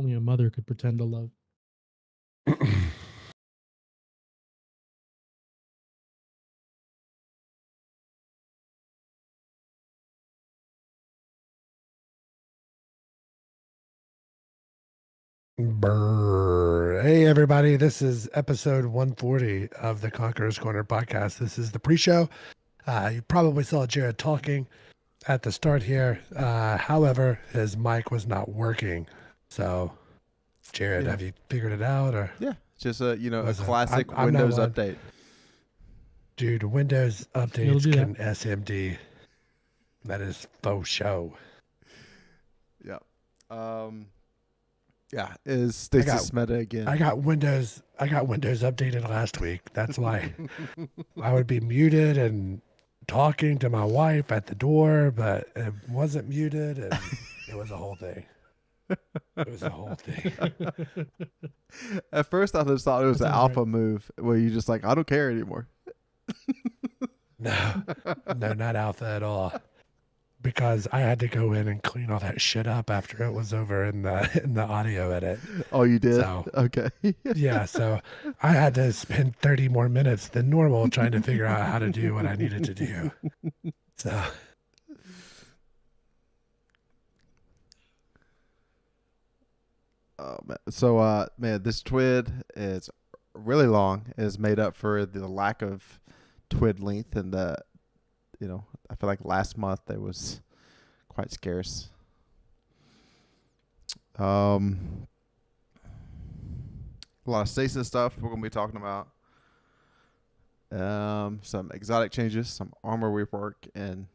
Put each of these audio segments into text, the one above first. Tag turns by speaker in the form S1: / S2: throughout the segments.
S1: Only a mother could pretend to love.
S2: Brr. Hey, everybody. This is episode 140 of the Conqueror's Corner podcast. This is the pre-show. You probably saw Jared talking at the start here. However, his mic was not working. So, Jared, have you figured it out? Or
S3: yeah, just a classic Windows update.
S2: Dude, Windows updates can SMD. That is faux show.
S3: Yeah. Yeah, is Stasis meta again?
S2: I got Windows updated last week. That's why I would be muted and talking to my wife at the door, but it wasn't muted, and it was a whole thing.
S3: At first, I just thought it was an alpha move where you just like, I don't care anymore.
S2: No, not alpha at all. Because I had to go in and clean all that shit up after it was over in the audio edit.
S3: Oh, you did?
S2: So,
S3: okay.
S2: Yeah, so I had to spend 30 more minutes than normal trying to figure out how to do what I needed to do. So,
S3: man, this TWID is really long. It is made up for the lack of TWID length, and I feel like last month it was quite scarce. A lot of Stasis stuff we're going to be talking about. Some exotic changes, some armor rework, and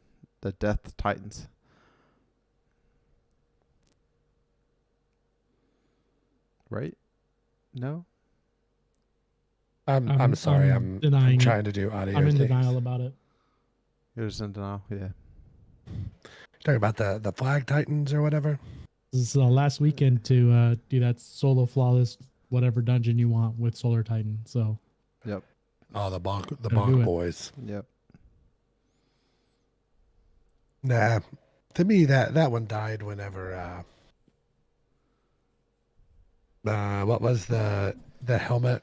S3: the Death Titans. Right? No?
S2: I'm sorry. I'm trying to do audio.
S1: I'm in denial about it.
S3: You're just in denial, yeah.
S2: Talking about the Flag Titans or whatever.
S1: This is the last weekend to do that solo flawless whatever dungeon you want with Solar Titan. So,
S3: yep.
S2: Oh, the bonk boys.
S3: Yep.
S2: Nah, to me that one died whenever. What was the helmet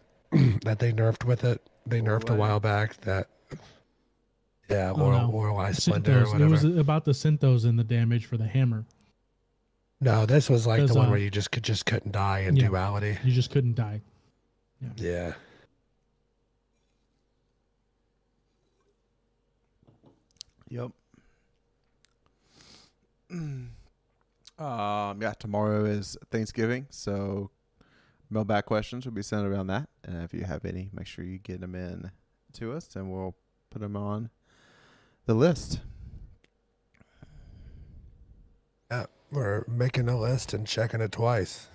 S2: that they nerfed with it? They nerfed a while back that. Yeah, Oral Eye Splendor or whatever.
S1: It was about the Synthos and the damage for the hammer.
S2: No, this was like the one where you just couldn't die in duality.
S1: You just couldn't die.
S2: Yeah.
S3: Yep. Tomorrow is Thanksgiving, so mailbag questions will be sent around that. And if you have any, make sure you get them in to us, and we'll put them on the list.
S2: Yeah, we're making a list and checking it twice.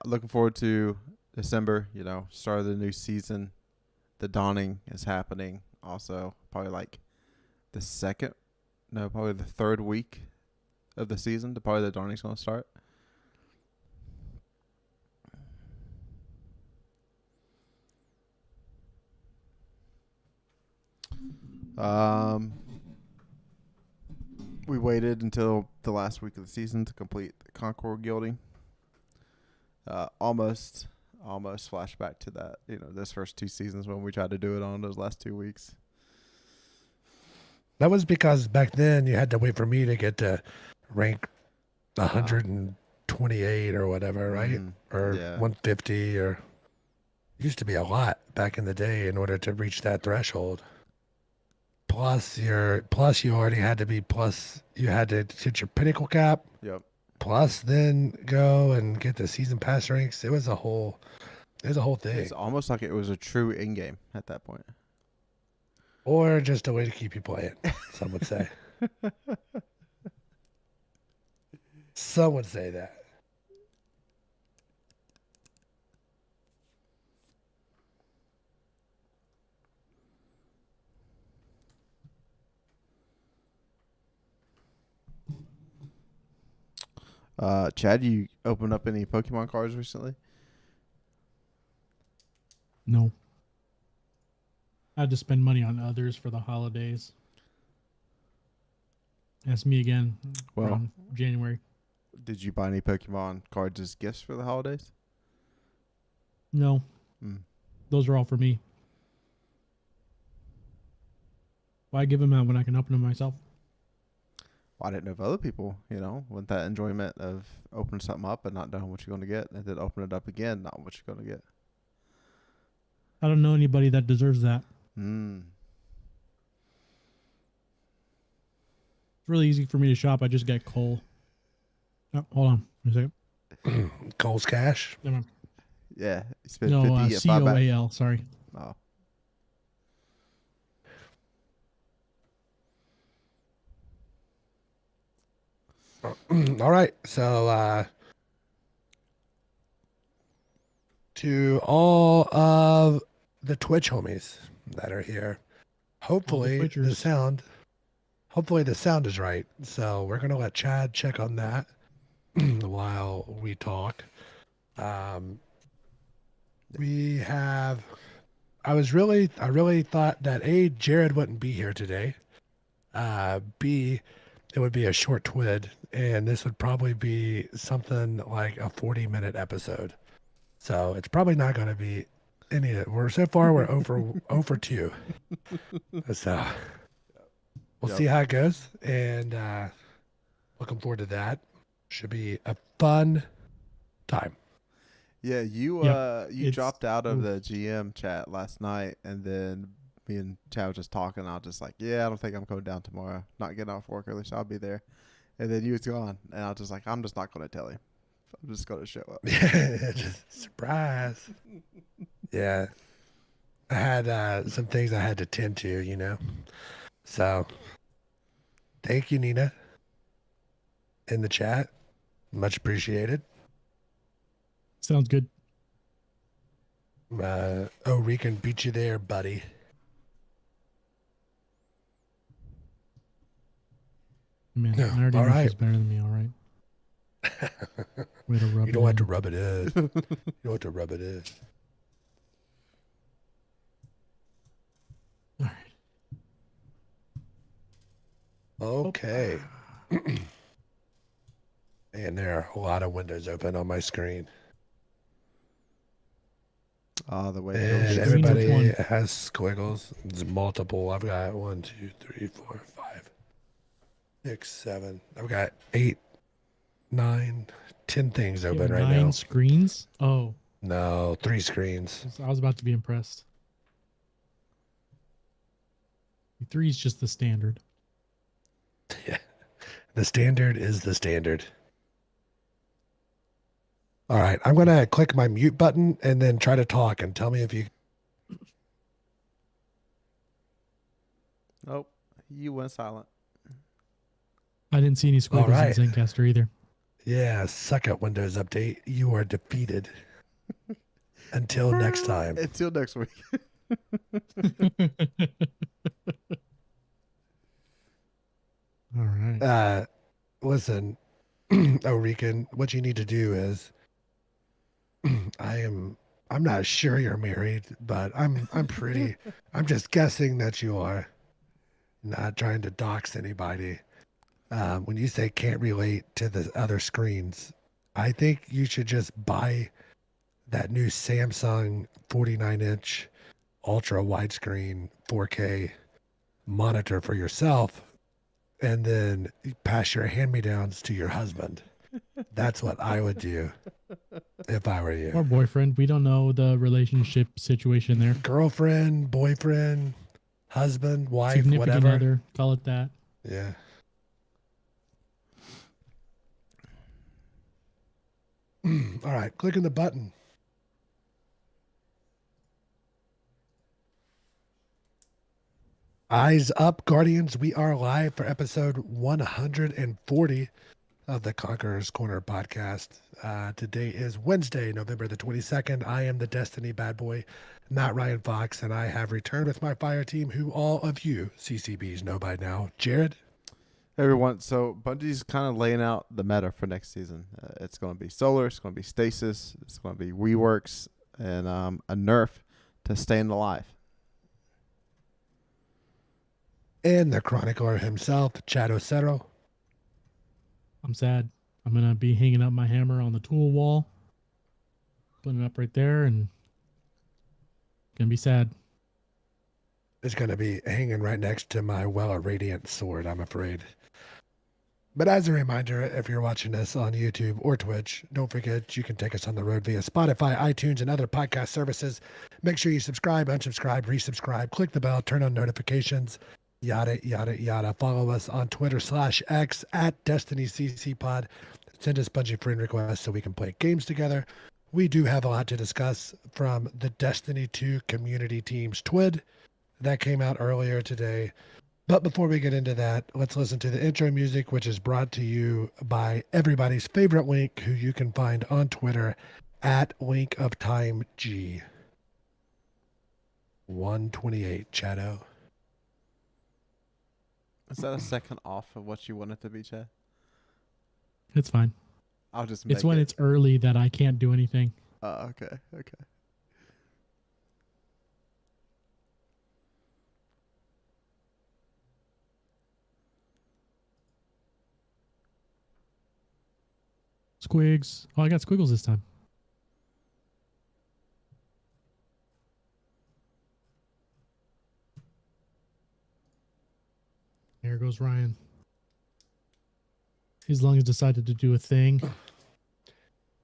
S3: Looking forward to December, start of the new season. The dawning is happening also, probably like the third week of the season. Probably the dawning's going to start. We waited until the last week of the season to complete the Conqueror guilding. Almost flashback to that, those first two seasons when we tried to do it on those last 2 weeks.
S2: That was because back then you had to wait for me to get to rank 128 or whatever, right? Or 150 or used to be a lot back in the day in order to reach that threshold. Plus you already had to be you had to hit your pinnacle cap.
S3: Yep.
S2: Plus then go and get the season pass ranks. It was a whole thing.
S3: It's almost like it was a true in-game at that point.
S2: Or just a way to keep you playing, some would say. Some would say that.
S3: Chad, you opened up any Pokemon cards recently?
S1: No. I had to spend money on others for the holidays. Ask me again
S3: Well,
S1: around January.
S3: did you buy any Pokemon cards as gifts for the holidays?
S1: No,
S3: Mm.
S1: those are all for me. Why give them out when I can open them myself?
S3: Well, I didn't know if other people, want that enjoyment of opening something up and not knowing what you're going to get, and then open it up again, not what you're going to get.
S1: I don't know anybody that deserves that.
S3: Mm.
S1: It's really easy for me to shop. I just get Cole. Oh, hold on a second.
S2: Cole's Cash.
S1: Never mind.
S3: Yeah, you spend
S1: No,
S3: 50, you get 5 back.
S1: COAL. Sorry.
S3: Oh.
S2: All right. So to all of the Twitch homies that are here, hopefully the
S1: Twitchers.
S2: sound is right. So we're gonna let Chad check on that while we talk. We have. I really thought that A, Jared wouldn't be here today. B, it would be a short twid, and this would probably be something like a 40-minute episode. So it's probably not going to be any. So far we're over 2. So we'll see how it goes, and looking forward to that. Should be a fun time.
S3: Yeah, you
S1: It's-
S3: dropped out of the GM chat last night, and then me and Chad were just talking. I was just like, yeah, I don't think I'm going down tomorrow. Not getting off work early, so I'll be there. And then you was gone, and I was just like, I'm just not going to tell him. I'm just going to show up.
S2: Yeah, just surprise. Yeah, I had some things I had to tend to, So, thank you, Nina, in the chat. Much appreciated.
S1: Sounds good.
S2: Rican beat you there, buddy.
S1: Man,
S2: No,
S1: I already
S2: all
S1: know
S2: right.
S1: she's better than me. All right. Way to rub
S2: You
S1: it
S2: don't have to
S1: in.
S2: rub it in. You don't have to rub it in.
S1: All right.
S2: Okay. And there are a lot of windows open on my screen.
S3: The way
S2: And
S1: Screen, which
S2: everybody
S1: one?
S2: has squiggles. It's multiple. I've got 1, 2, 3, 4, 5, 6, 7. I've got 8, 9, 10 things
S1: You have
S2: open right
S1: 9
S2: now.
S1: screens? Oh,
S2: No, 3 screens.
S1: I was about to be impressed. 3 is just the standard.
S2: Yeah. The standard is the standard. All right. I'm going to click my mute button and then try to talk and tell me if you.
S3: Nope, you went silent.
S1: I didn't see any squiggles
S2: right.
S1: in Zencaster either.
S2: Yeah, suck at Windows Update. You are defeated. Until next time.
S3: Until next week.
S1: All right.
S2: Listen, Rican, what you need to do is I'm not sure you're married, but I'm pretty I'm just guessing that you are. Not trying to dox anybody. When you say can't relate to the other screens, I think you should just buy that new Samsung 49-inch ultra widescreen 4K monitor for yourself, and then pass your hand-me-downs to your husband. That's what I would do if I were you.
S1: Or boyfriend. We don't know the relationship situation there.
S2: Girlfriend, boyfriend, husband, wife,
S1: Significant
S2: whatever.
S1: other. Call it that.
S2: Yeah. All right, clicking the button. Eyes up, Guardians. We are live for episode 140 of the Conqueror's Corner podcast. Today is Wednesday, November the 22nd. I am the Destiny bad boy, NotRyanFox, and I have returned with my fire team, who all of you CCBs know by now. Jared?
S3: Hey everyone, so Bungie's kind of laying out the meta for next season. It's going to be Solar, it's going to be Stasis, it's going to be reworks, and a nerf to Staying Alive.
S2: And the chronicler himself, chadocero.
S1: I'm sad. I'm gonna be hanging up my hammer on the tool wall, putting it up right there, and gonna be sad.
S2: It's going to be hanging right next to my Well Radiant sword, I'm afraid. But as a reminder, if you're watching this on YouTube or Twitch, don't forget you can take us on the road via Spotify, iTunes, and other podcast services. Make sure you subscribe, unsubscribe, resubscribe, click the bell, turn on notifications, yada, yada, yada. Follow us on Twitter /X at DestinyCCPod. Send us bunch of friend requests so we can play games together. We do have a lot to discuss from the Destiny 2 community team's TWID that came out earlier today. But before we get into that, let's listen to the intro music, which is brought to you by everybody's favorite Link, who you can find on Twitter at LinkOfTimeG. 128, Chado.
S3: Is that a second off of what you want it to be, Chad?
S1: It's fine.
S3: I'll just make
S1: It's when it's early that I can't do anything.
S3: Okay.
S1: Squigs. Oh, I got squiggles this time. There goes Ryan. His lungs decided to do a thing.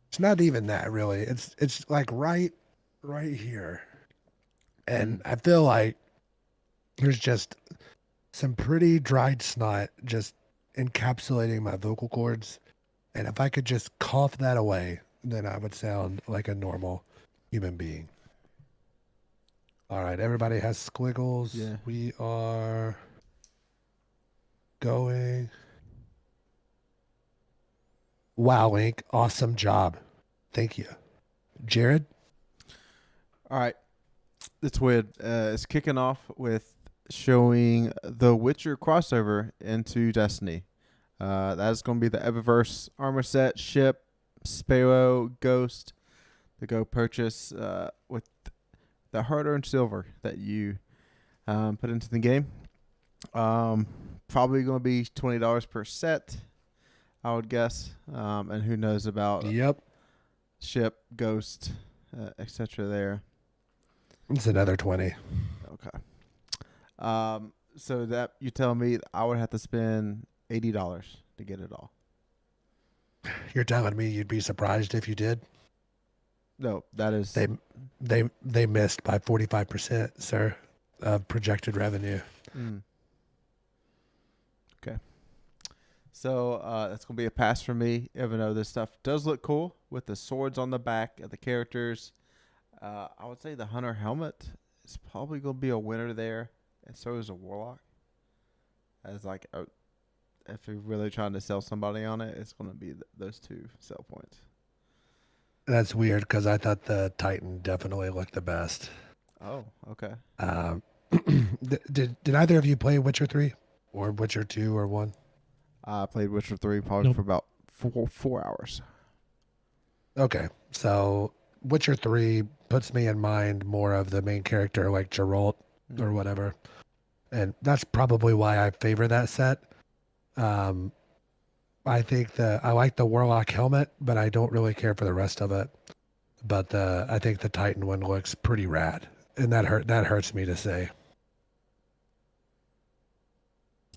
S2: It's not even that, really. It's like right here. And I feel like there's just some pretty dried snot just encapsulating my vocal cords. And if I could just cough that away, then I would sound like a normal human being. All right, everybody has squiggles.
S3: Yeah.
S2: We are going. Wow, Link. Awesome job. Thank you. Jared?
S3: All right. The TWID is kicking off with showing the Witcher crossover into Destiny. That is going to be the Eververse armor set, ship, Sparrow, Ghost to go purchase with the hard-earned silver that you put into the game. Probably going to be $20 per set, I would guess. And who knows about ship, Ghost, etc. there.
S2: It's another 20.
S3: Okay. So that you tell me I would have to spend $80 to get it all.
S2: You're telling me you'd be surprised if you did?
S3: No, that is
S2: they missed by 45%, sir, of projected revenue.
S3: Okay. So that's gonna be a pass for me, even though this stuff does look cool with the swords on the back of the characters. I would say the hunter helmet is probably gonna be a winner there, and so is a warlock. As like if you're really trying to sell somebody on it, it's gonna be those two sell points.
S2: That's weird because I thought the Titan definitely looked the best.
S3: Oh, okay.
S2: Did either of you play Witcher 3 or Witcher 2 or 1?
S3: I played Witcher 3 probably for about four hours.
S2: Okay, so Witcher 3 puts me in mind more of the main character like Geralt or whatever. And that's probably why I favor that set. I think I like the Warlock helmet, but I don't really care for the rest of it. But I think the Titan one looks pretty rad, and that hurts me to say.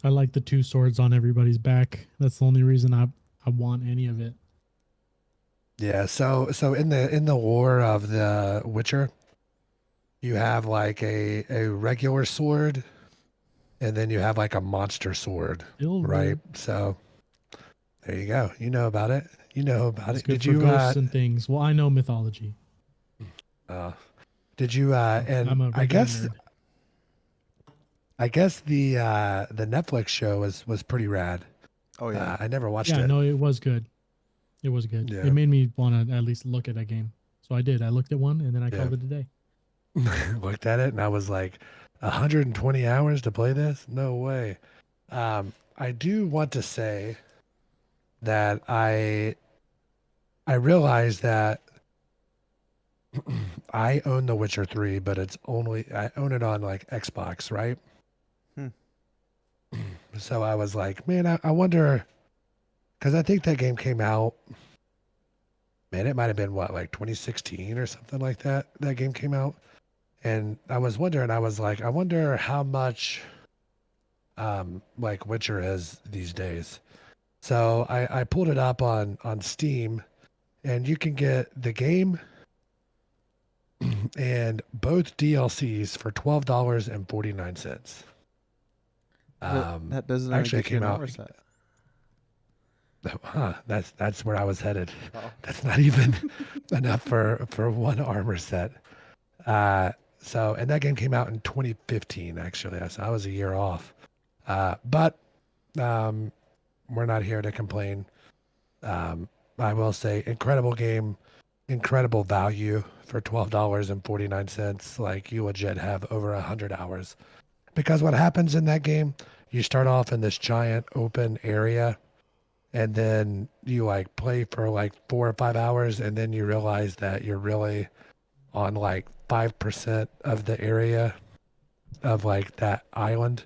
S1: I like the two swords on everybody's back. That's the only reason I want any of it.
S2: Yeah, so in the lore of the Witcher, you have like a regular sword, and then you have like a monster sword, right? So there you go. You know about it.
S1: It's good for ghosts and things. Well, I know mythology.
S2: Did you? And I guess the Netflix show was pretty rad.
S3: Oh yeah,
S2: I never watched it.
S1: Yeah, no, it was good. It was good.
S2: Yeah.
S1: It made me want to at least look at a game. So I did. I looked at one and then I called it a day.
S2: Looked at it and I was like, 120 hours to play this? No way. I do want to say that I realized that I own The Witcher 3, but I own it on like Xbox, right? So I was like, man, I wonder, because I think that game came out. Man, it might have been like 2016 or something like that. That game came out, and I was wondering. I was like, I wonder how much, like Witcher is these days. So I pulled it up on Steam, and you can get the game and both DLCs for $12.49.
S3: That doesn't
S2: Actually,
S3: get
S2: it
S3: you
S2: came
S3: an
S2: out.
S3: armor set.
S2: Huh, that's where I was headed.
S3: Oh.
S2: That's not even enough for one armor set. So and that game came out in 2015. Actually, so I was a year off. But we're not here to complain. I will say, incredible game, incredible value for $12.49. Like you legit have over 100 hours. Because what happens in that game, you start off in this giant open area, and then you like play for like 4 or 5 hours, and then you realize that you're really on like 5% of the area of like that island.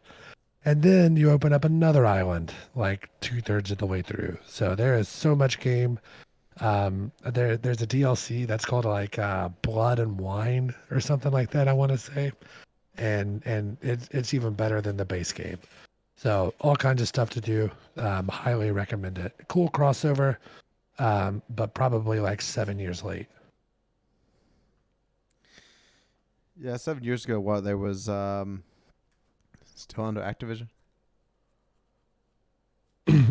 S2: And then you open up another island like 2/3 of the way through. So there is so much game. There's a DLC that's called like Blood and Wine or something like that, I want to say. And it's even better than the base game. So all kinds of stuff to do. Highly recommend it. Cool crossover, but probably like 7 years late.
S3: Yeah, 7 years ago, what there was still under Activision.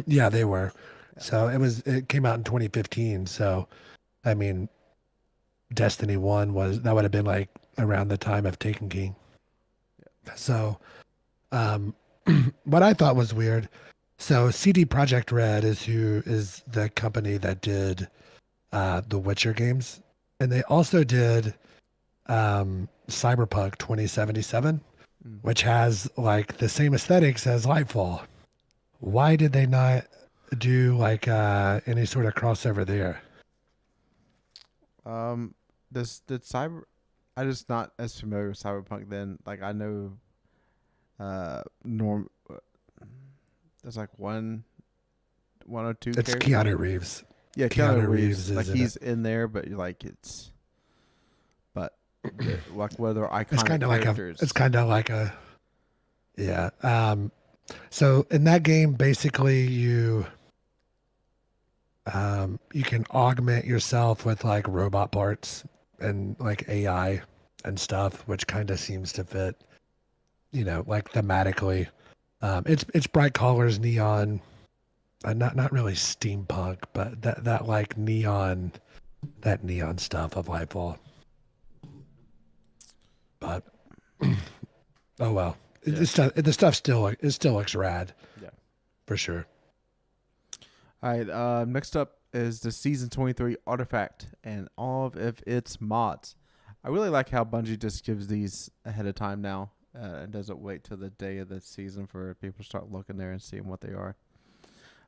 S2: Yeah, they were.
S3: Yeah.
S2: So it came out in 2015. So, I mean, Destiny 1 that would have been like around the time of Taken King. Yeah. So, what I thought was weird. So CD Projekt Red is the company that did the Witcher games, and they also did Cyberpunk 2077, which has like the same aesthetics as Lightfall. Why did they not do like any sort of crossover there?
S3: This did Cyber. I just not as familiar with Cyberpunk then. Like I know, Norm. There's like one or two.
S2: It's
S3: characters.
S2: Keanu Reeves.
S3: Yeah,
S2: Keanu Reeves
S3: like
S2: is
S3: he's in there, but like it's. But like whether iconic characters.
S2: It's kind of like a. Yeah. So in that game, basically you can augment yourself with like robot parts and like AI and stuff, which kind of seems to fit, like thematically. It's bright colors, neon, not really steampunk, but that like neon stuff of Lightfall. But oh well.
S3: Yeah.
S2: The stuff still looks rad.
S3: Yeah,
S2: for sure.
S3: All right. Next up is the Season 23 Artifact and all of its mods. I really like how Bungie just gives these ahead of time now and doesn't wait till the day of the season for people to start looking there and seeing what they are.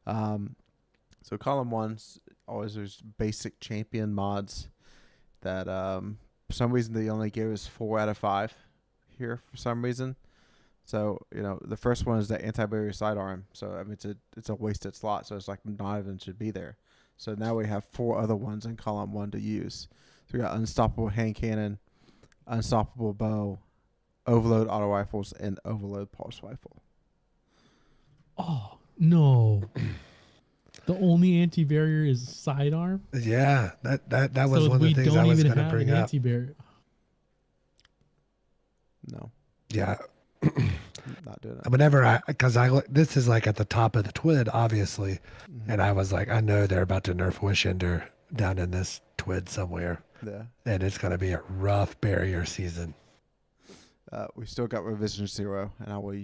S3: So column 1's always there's basic champion mods that for some reason they only gave us 4 out of 5 here for some reason. So, the first one is the anti-barrier sidearm. So, I mean, it's a wasted slot. So, it's like not even should be there. So, now we have 4 other ones in column 1 to use. So, we got unstoppable hand cannon, unstoppable bow, overload auto rifles, and overload pulse rifle.
S1: Oh, no. The only anti-barrier is sidearm?
S2: Yeah, that was
S1: So
S2: one of the things I was going to bring up.
S1: Anti-barrier.
S3: No.
S2: Yeah.
S3: Not doing it.
S2: Whenever this is like at the top of the TWID, obviously,
S3: Mm-hmm.
S2: and I was like, I know they're about to nerf Wishender down in this TWID somewhere,
S3: Yeah.
S2: and it's going to be a rough barrier season.
S3: We still got Revision 0, and I will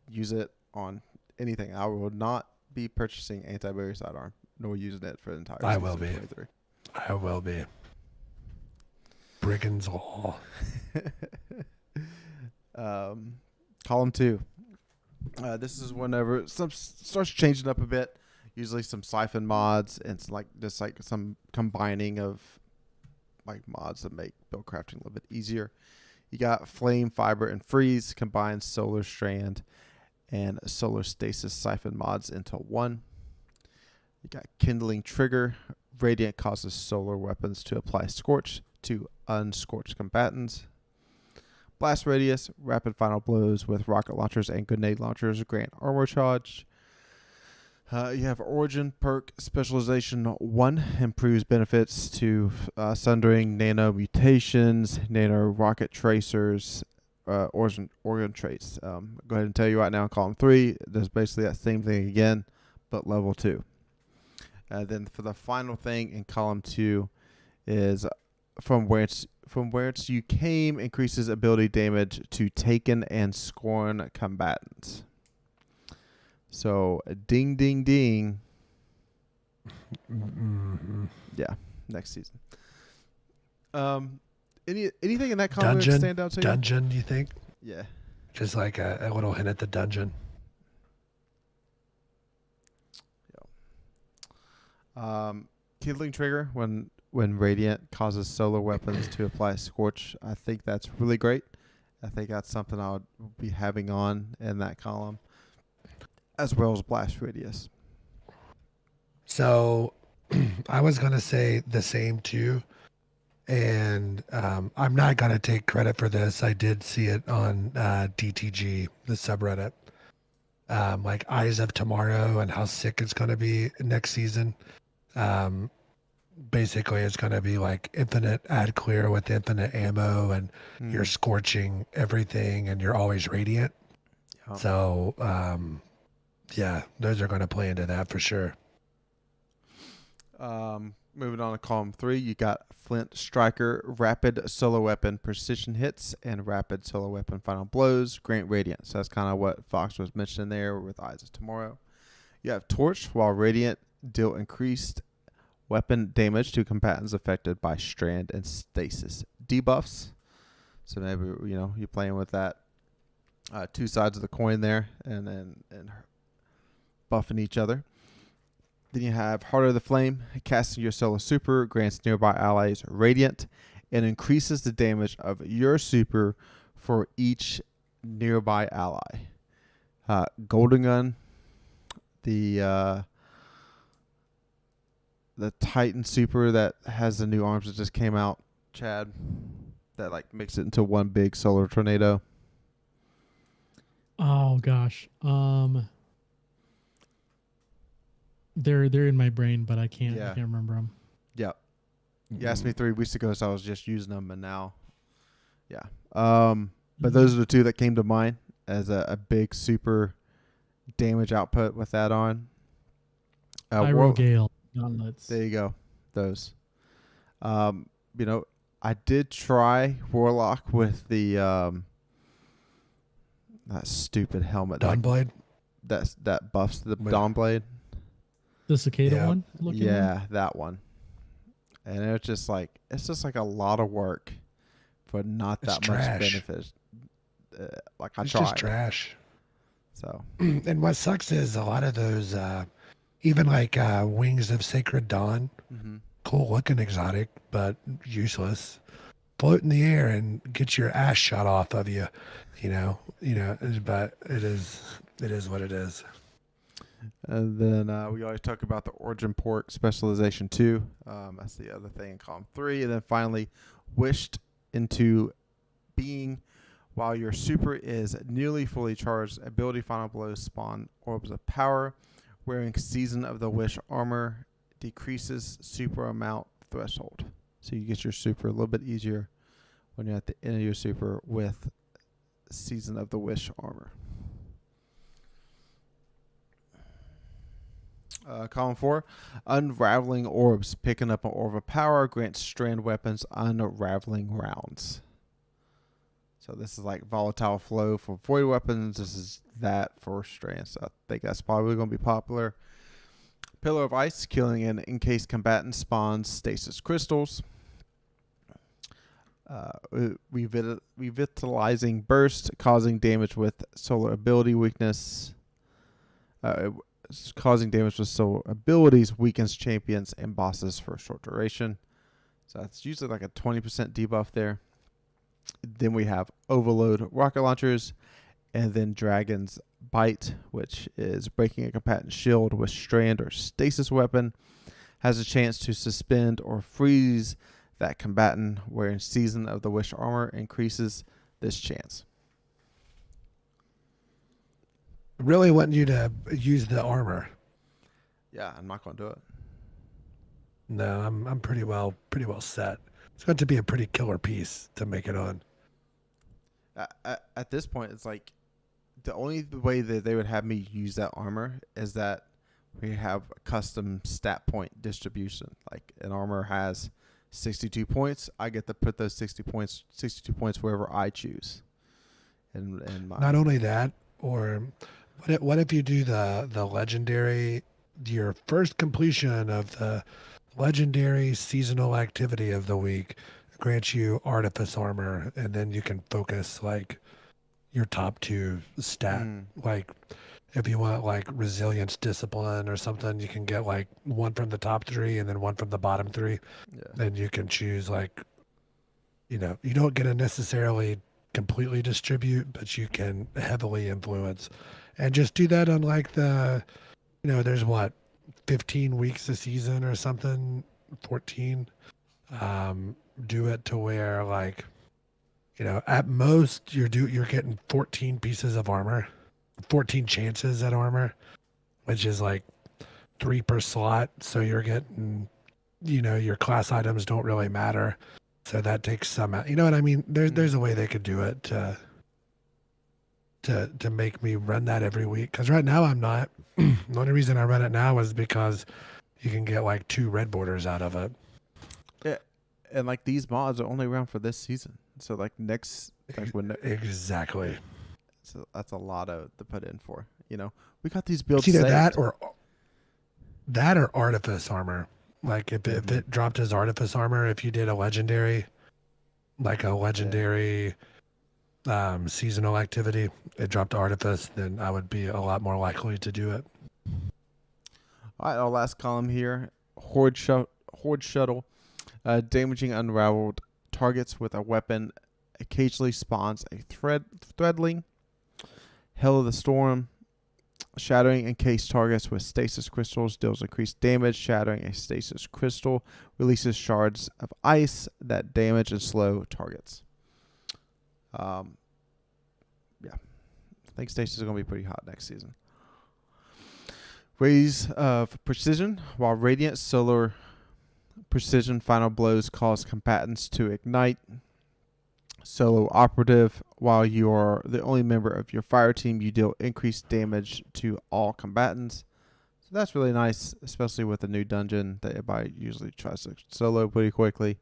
S3: use it on anything. I will not be purchasing anti-barrier sidearm, nor using it for the entire season.
S2: I will be.
S3: 23.
S2: I will be. Brigand's Law.
S3: Column 2. This is whenever some starts changing up a bit. Usually some siphon mods and some combining of like mods that make build crafting a little bit easier. You got Flame, Fiber, and Freeze combines Solar Strand and Solar Stasis siphon mods into one. You got Kindling Trigger. Radiant causes solar weapons to apply Scorch to unscorched combatants. Blast Radius. Rapid final blows with rocket launchers and grenade launchers grant armor charge. You have Origin perk Specialization 1. Improves benefits to Sundering, Nano Mutations, Nano Rocket Tracers, organ traits. Go ahead and tell you right now in column 3, there's basically that same thing again, but level 2. Then for the final thing in column 2 is from where you came, increases ability damage to taken and scorn combatants. So ding ding ding.
S2: Mm-hmm.
S3: Yeah, next season. Anything in that column that stand out to you?
S2: Dungeon, you think?
S3: Yeah.
S2: Just like a little hint at the dungeon.
S3: Kindling Trigger, when Radiant causes solar weapons to apply Scorch. I think that's really great. I think that's something I would be having on in that column, as well as Blast Radius.
S2: So I was going to say the same too. And I'm not going to take credit for this. I did see it on DTG, the subreddit. Like Eyes of Tomorrow and how sick it's going to be next season. Basically, it's going to be like infinite ad clear with infinite ammo, and you're scorching everything, and you're always radiant. Yeah. So, yeah, those are going to play into that for sure.
S3: Moving on to column 3, you got Flint Striker, Rapid Solo Weapon Precision Hits, and Rapid Solo Weapon Final Blows, grant Radiant. So that's kind of what Fox was mentioning there with Eyes of Tomorrow. You have Torch, while Radiant deal increased weapon damage to combatants affected by Strand and Stasis debuffs. So maybe, you're playing with that two sides of the coin there and buffing each other. Then you have Heart of the Flame. Casting your solo super grants nearby allies Radiant and increases the damage of your super for each nearby ally. Golden Gun, the Titan super that has the new arms that just came out, Chad, that like makes it into one big solar tornado.
S1: Oh gosh. They're in my brain, but I can't remember them.
S3: Yeah. You asked me 3 weeks ago, so I was just using them, and now, yeah. But those are the two that came to mind as a big super damage output with that on.
S1: Pyro Gale gauntlets.
S3: There you go. Those. I did try Warlock with the that stupid helmet.
S2: Dawnblade?
S3: That buffs the Dawnblade.
S1: The cicada one?
S3: Yeah, that one. And it's just like a lot of work for not that much benefit. I tried.
S2: It's just trash.
S3: So.
S2: And what sucks is a lot of those, even like Wings of Sacred Dawn, cool looking exotic, but useless. Float in the air and get your ass shot off of you, but it is what it is.
S3: And then we always talk about the Origin Pork Specialization 2. That's the other thing in column 3. And then finally, Wished into Being. While your super is nearly fully charged, ability final blows spawn orbs of power. Wearing Season of the Wish armor decreases super amount threshold. So you get your super a little bit easier when you're at the end of your super with Season of the Wish armor. Column 4, Unraveling Orbs. Picking up an Orb of Power grants Strand Weapons Unraveling Rounds. So this is like Volatile Flow for Void Weapons. This is that for Strands. So I think that's probably going to be popular. Pillar of Ice. Killing an encased combatant spawns Stasis Crystals. Revitalizing Burst. Causing damage with Solar Ability Weakness. Causing damage with solar abilities weakens champions and bosses for a short duration. So it's usually like a 20% debuff there. Then we have Overload Rocket Launchers, and then Dragon's Bite, which is breaking a combatant's shield with strand or stasis weapon, has a chance to suspend or freeze that combatant wearing Season of the Wish armor, increases this chance.
S2: Really want you to use the armor.
S3: Yeah, I'm not going to do it.
S2: No, I'm pretty well set. It's going to be a pretty killer piece to make it on.
S3: At this point, it's like the only way that they would have me use that armor is that we have a custom stat point distribution. Like an armor has 62 points, I get to put those 62 points wherever I choose. And
S2: not only that, or what if you do the legendary, your first completion of the legendary seasonal activity of the week grants you artifice armor, and then you can focus like your top 2 stat. Like if you want like resilience discipline or something, you can get like one from the top 3 and then one from the bottom 3.
S3: Yeah.
S2: Then you can choose like, you don't get to necessarily completely distribute, but you can heavily influence, and just do that on like there's 15 weeks a season or something, 14. Do it to where like, at most you're getting 14 pieces of armor, 14 chances at armor, which is like 3 per slot. So you're getting, your class items don't really matter. So that takes some out. You know what I mean? There's a way they could do it to make me run that every week. Because right now I'm not. The only reason I run it now is because you can get like 2 red borders out of it.
S3: Yeah, and like these mods are only around for this season. So like next, like when
S2: exactly.
S3: So that's a lot to put in for. We got these builds.
S2: It's either
S3: saved.
S2: that or artifice armor. Like if it dropped as artifice armor, if you did a legendary, seasonal activity, it dropped artifice, then I would be a lot more likely to do it.
S3: All right, our last column here: Horde Shuttle, damaging unraveled targets with a weapon. Occasionally spawns a threadling. Hell of the Storm, shattering encased targets with stasis crystals, deals increased damage. Shattering a stasis crystal releases shards of ice that damage and slow targets. Yeah, I think stasis is going to be pretty hot next season. Rays of Precision, while Radiant Solar Precision final blows cause combatants to ignite. Solo Operative, while you are the only member of your fire team, you deal increased damage to all combatants. So that's really nice, especially with the new dungeon that everybody usually tries to solo pretty quickly.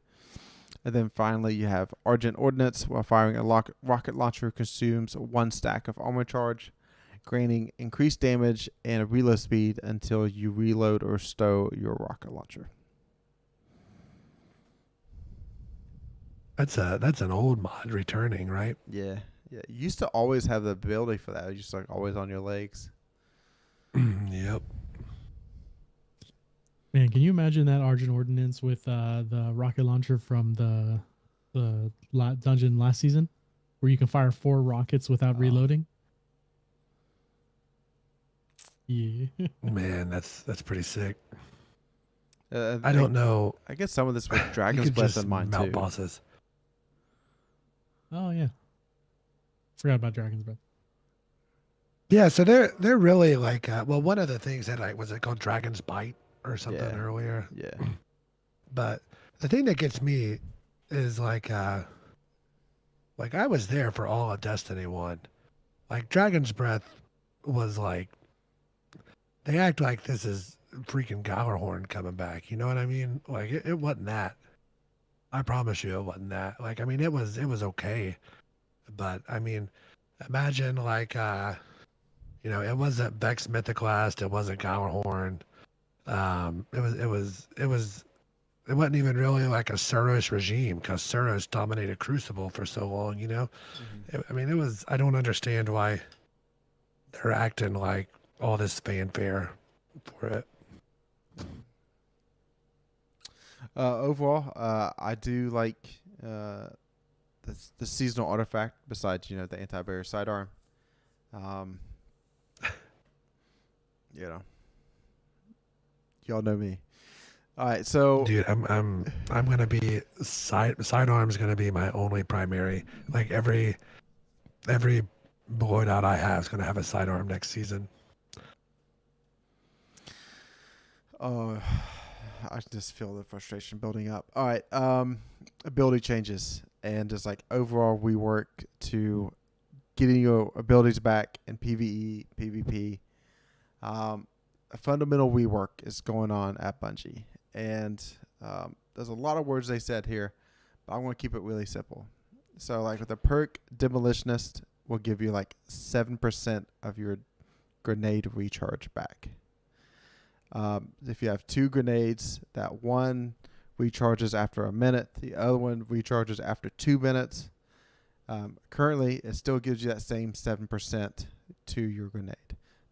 S3: And then finally you have Argent Ordnance, while firing a rocket launcher consumes 1 stack of armor charge, granting increased damage and reload speed until you reload or stow your rocket launcher.
S2: That's an old mod returning, right?
S3: Yeah. You used to always have the ability for that. It was just like always on your legs.
S2: Yep.
S1: Man, can you imagine that Argent Ordnance with the rocket launcher from the dungeon last season, where you can fire 4 rockets without reloading? Yeah.
S2: Man, that's pretty sick.
S3: I
S2: don't know.
S3: I guess some of this with Dragon's Breath in mind
S2: mount
S3: too.
S2: Bosses.
S1: Oh yeah. Forgot about Dragon's Breath.
S2: Yeah, so they're really like one of the things that was it called Dragon's Bite or something earlier?
S3: Yeah.
S2: But the thing that gets me is like I was there for all of Destiny 1. Like Dragon's Breath was like, they act like this is freaking Gallarhorn coming back. You know what I mean? Like it wasn't that. I promise you it wasn't that. Like, I mean, it was okay. But I mean, imagine like, it wasn't Vex Mythoclast. It wasn't Gallarhorn. It wasn't even really like a Suros regime, because Suros dominated Crucible for so long, Mm-hmm. I mean, I don't understand why they're acting like all this fanfare for it.
S3: Overall, I do like the seasonal artifact besides, the anti-barrier sidearm. you know, y'all know me. All right, so
S2: Dude, I'm gonna be sidearm's gonna be my only primary. Like every loadout I have is gonna have a sidearm next season.
S3: oh, I just feel the frustration building up. All right, ability changes and just like overall rework to getting your abilities back in PvE, PvP. A fundamental rework is going on at Bungie, and there's a lot of words they said here, but I want to keep it really simple. So, like with the perk Demolitionist, will give you like 7% of your grenade recharge back. If you have 2 grenades, that one recharges after a minute, the other one recharges after 2 minutes. Currently, it still gives you that same 7% to your grenade.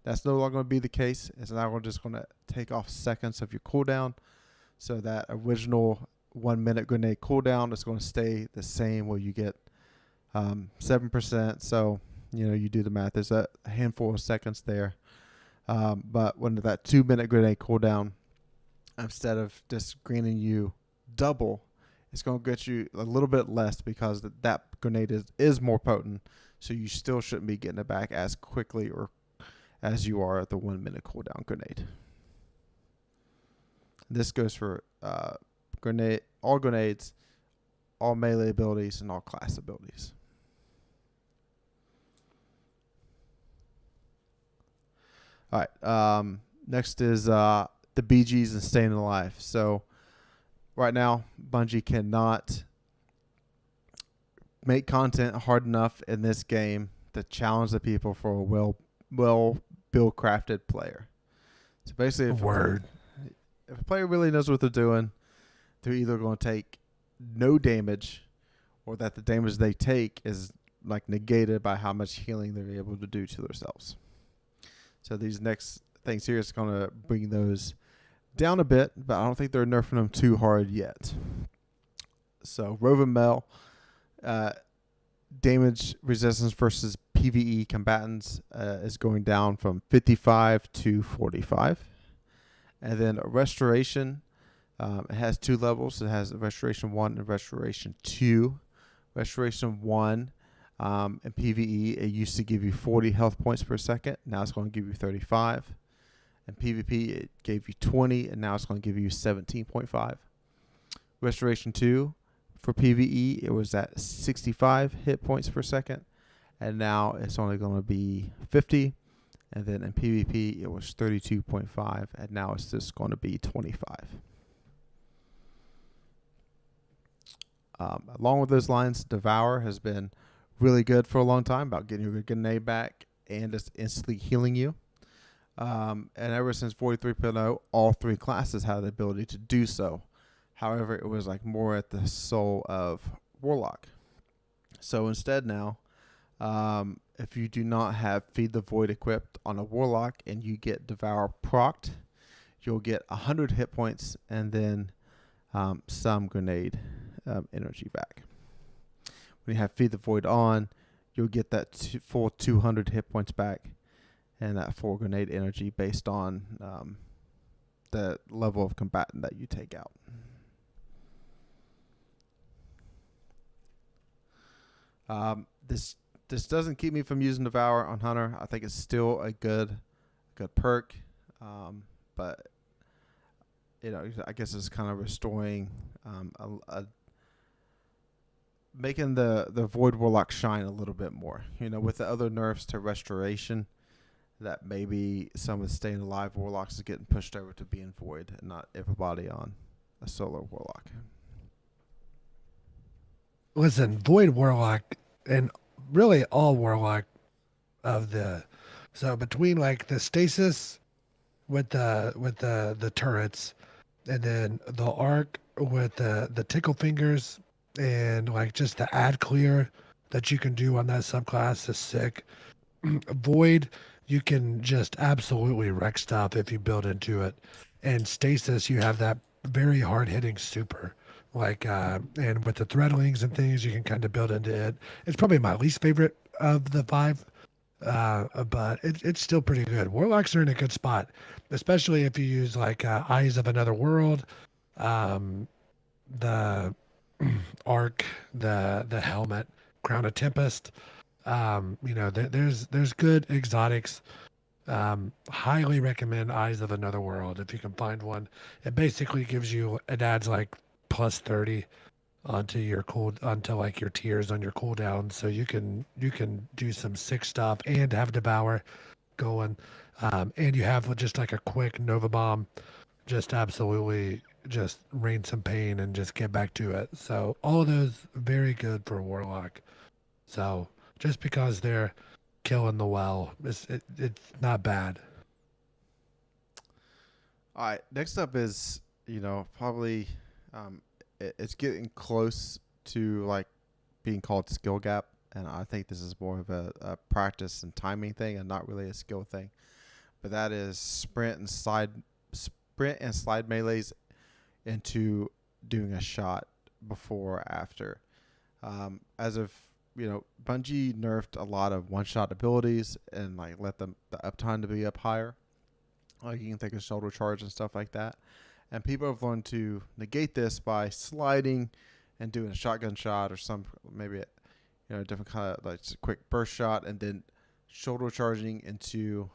S3: That's no longer going to be the case. It's now just going to take off seconds of your cooldown. So that original 1 minute grenade cooldown is going to stay the same where you get 7%. So, you do the math. There's a handful of seconds there. But when that 2 minute grenade cooldown, instead of just granting you double, it's going to get you a little bit less because that grenade is more potent. So you still shouldn't be getting it back as quickly or as you are at the 1 minute cooldown grenade. This goes for all grenades, all melee abilities, and all class abilities. All right. Next is the BGs and staying alive. So right now, Bungie cannot make content hard enough in this game to challenge the people for a well build crafted player. So basically, if a player really knows what they're doing, they're either going to take no damage, or that the damage they take is like negated by how much healing they're able to do to themselves. So these next things here is going to bring those down a bit, but I don't think they're nerfing them too hard yet. So Roving Mel, damage resistance versus PvE combatants is going down from 55 to 45. And then Restoration, it has 2 levels. It has Restoration 1 and Restoration 2. Restoration 1 in PvE, it used to give you 40 health points per second. Now it's going to give you 35. In PvP, it gave you 20, and now it's going to give you 17.5. Restoration 2, for PvE, it was at 65 hit points per second, and now it's only going to be 50. And then in PvP, it was 32.5, and now it's just going to be 25. Along with those lines, Devour has been really good for a long time about getting your grenade back and just instantly healing you. And ever since 43.0, all 3 classes had the ability to do so. However, it was like more at the soul of Warlock. So instead now, if you do not have Feed the Void equipped on a Warlock and you get Devour procced, you'll get 100 hit points and then some grenade energy back. When you have Feed the Void on, you'll get that full 200 hit points back and that full grenade energy based on the level of combatant that you take out. This doesn't keep me from using Devour on Hunter. I think it's still a good perk, but I guess it's kind of restoring, making the Void Warlock shine a little bit more. With the other nerfs to Restoration, that maybe some of the Staying Alive Warlocks is getting pushed over to being Void, and not everybody on a solo Warlock.
S2: Listen, Void Warlock and really all Warlock so between like the Stasis with the turrets, and then the Arc with the tickle fingers, and like just the ad clear that you can do on that subclass is sick. Void, you can just absolutely wreck stuff if you build into it. And Stasis, you have that very hard hitting super. And with the threadlings and things, you can kind of build into it. It's probably my least favorite of the 5 But it's still pretty good. Warlocks are in a good spot, especially if you use like Eyes of Another World, um, the Arc, the helmet, Crown of Tempest. There's good exotics. Highly recommend Eyes of Another World if you can find one. It basically it adds like plus 30 onto like your tiers on your cooldown, so you can do some sick stuff and have Devour going, and you have just like a quick Nova Bomb, just absolutely just rain some pain and just get back to it. So all of those very good for Warlock. So just because they're killing the well, it's not bad.
S3: All right. Next up is, probably it's getting close to like being called skill gap. And I think this is more of a practice and timing thing and not really a skill thing. But that is sprint and slide melees into doing a shot before or after. As of Bungie nerfed a lot of one-shot abilities and like let the uptime to be up higher. Like you can think of shoulder charge and stuff like that. And people have learned to negate this by sliding and doing a shotgun shot or maybe a different kind of like quick burst shot, and then shoulder charging into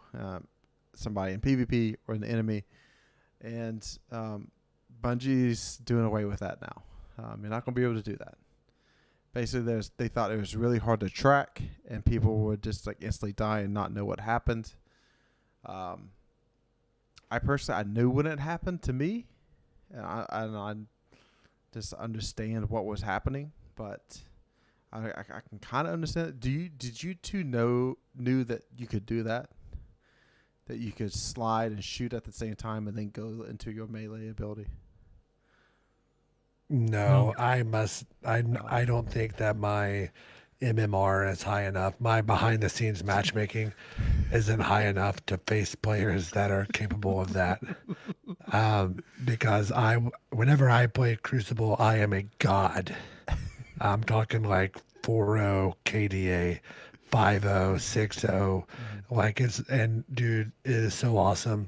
S3: somebody in PvP or an enemy. And Bungie's doing away with that now. You're not going to be able to do that. Basically, they thought it was really hard to track, and people would just like instantly die and not know what happened. I personally knew when it happened to me, and I just understand what was happening, but I can kind of understand it. Did you two knew that you could do that? That you could slide and shoot at the same time and then go into your melee ability?
S2: No, I don't think that my MMR is high enough. My behind the scenes matchmaking isn't high enough to face players that are capable of that. Because whenever I play Crucible, I am a god. I'm talking like 4-0 KDA, 5-0, 6-0. Like and dude, it is so awesome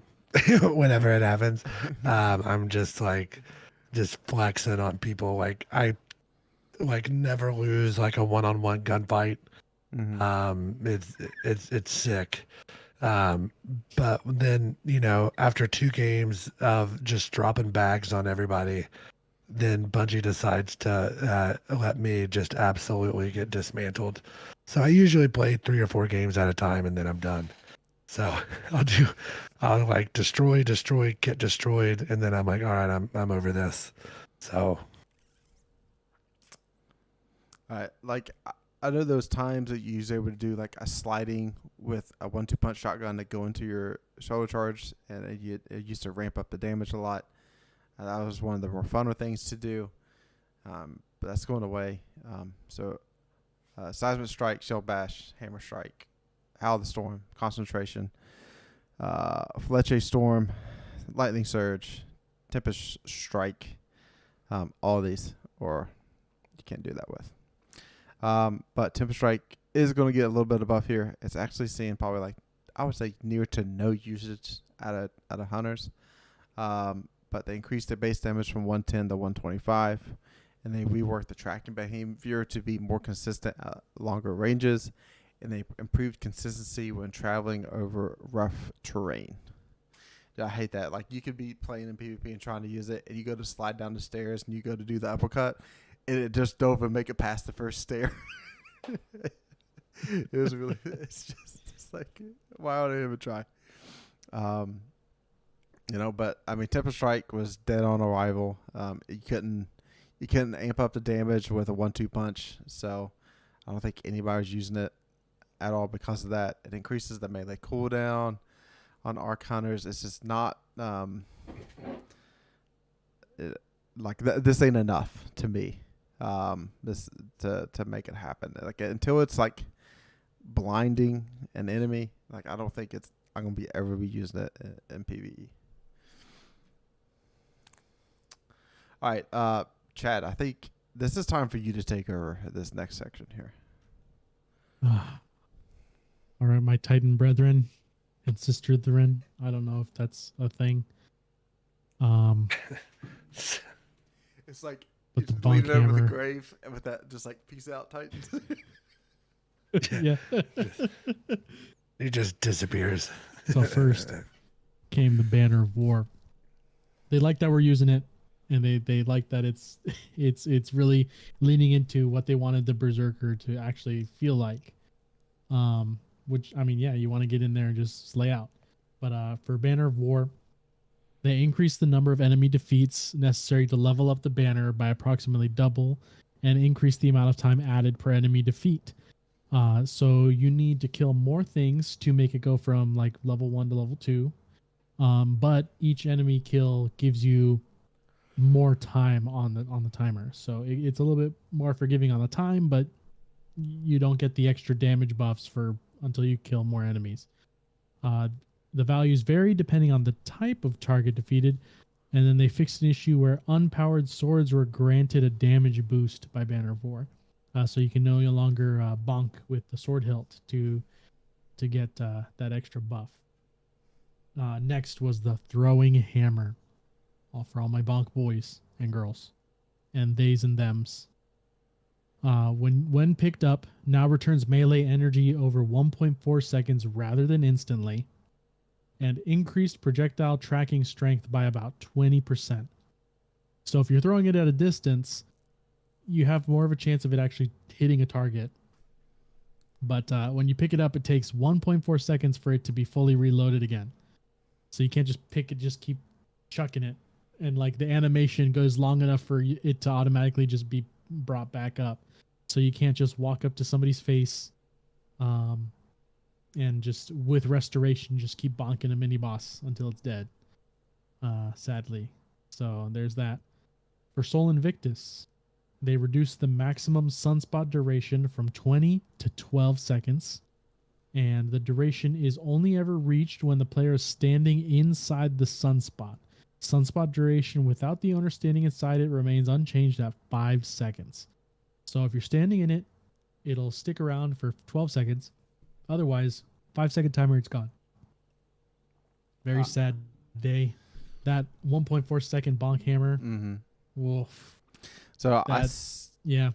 S2: whenever it happens. I'm just flexing on people. Like I never lose like a one-on-one gunfight. It's sick. But then after 2 games of just dropping bags on everybody, then Bungie decides to let me just absolutely get dismantled. So I usually play 3 or 4 games at a time, and then I'm done. So I'll like destroy, get destroyed, and then I'm like, all right, I'm over this. So,
S3: all right, like I know those times that you usually able to do like a sliding with a 1-2 punch shotgun to go into your shoulder charge, and it used to ramp up the damage a lot. That was one of the more funner things to do, but that's going away. Seismic Strike, Shell Bash, Hammer Strike, Howl of the Storm, Concentration, Fletcher Storm, Lightning Surge, Tempest Strike, all of these, or you can't do that with. But Tempest Strike is going to get a little bit of buff here. It's actually seeing probably like, I would say near to no usage out of hunters. But they increased their base damage from 110 to 125, and they reworked the tracking behavior to be more consistent at longer ranges, and they improved consistency when traveling over rough terrain. I hate that. Like, you could be playing in PvP and trying to use it, and you go to slide down the stairs, and you go to do the uppercut, and it just don't even make it past the first stair. It was really, it's like, why would I even try? But I mean, Tempest Strike was dead on arrival. You couldn't amp up the damage with a 1-2 punch, so I don't think anybody was using it at all because of that. It increases the melee cooldown on arc hunters. It's just not this ain't enough to me. This to make it happen. Like, until it's like blinding an enemy, like I don't think I'm gonna ever be using it in PvE. All right, Chad, I think this is time for you to take over this next section here.
S1: All right, my Titan brethren and sister brethren. I don't know if that's a thing.
S3: It's like
S1: But the
S3: he's
S1: bonk
S3: leaning over the
S1: hammer.
S3: grave, and with that, just like peace out, Titans.
S1: Yeah.
S2: He just disappears.
S1: So first came the banner of war. They like that we're using it, and they like that it's really leaning into what they wanted the berserker to actually feel like. Which I mean, yeah, you want to get in there and just slay out. But for banner of war, they increase the number of enemy defeats necessary to level up the banner by approximately double, and increase the amount of time added per enemy defeat. So you need to kill more things to make it go from like level 1 to level 2. But each enemy kill gives you more time on the timer. So it's a little bit more forgiving on the time, but you don't get the extra damage buffs for until you kill more enemies. The values vary depending on the type of target defeated, and then they fixed an issue where unpowered swords were granted a damage boost by Banner of War. So you can no longer bonk with the sword hilt to get that extra buff. Next was the throwing hammer, all for all my bonk boys and girls, and theys and thems. When picked up, now returns melee energy over 1.4 seconds rather than instantly, and increased projectile tracking strength by about 20%. So if you're throwing it at a distance, you have more of a chance of it actually hitting a target. But when you pick it up, it takes 1.4 seconds for it to be fully reloaded again. So you can't just pick it, just keep chucking it. And like the animation goes long enough for it to automatically just be brought back up. So you can't just walk up to somebody's face and just with restoration, just keep bonking a mini boss until it's dead. Sadly. So there's that. For Sol Invictus, they reduced the maximum sunspot duration from 20 to 12 seconds. And the duration is only ever reached when the player is standing inside the sunspot. Sunspot duration without the owner standing inside it remains unchanged at 5 seconds. So if you're standing in it, it'll stick around for 12 seconds. Otherwise, 5-second timer, it's gone. Very sad day. That 1.4 second bonk hammer.
S3: Mm-hmm.
S1: Wolf.
S3: So
S1: yeah.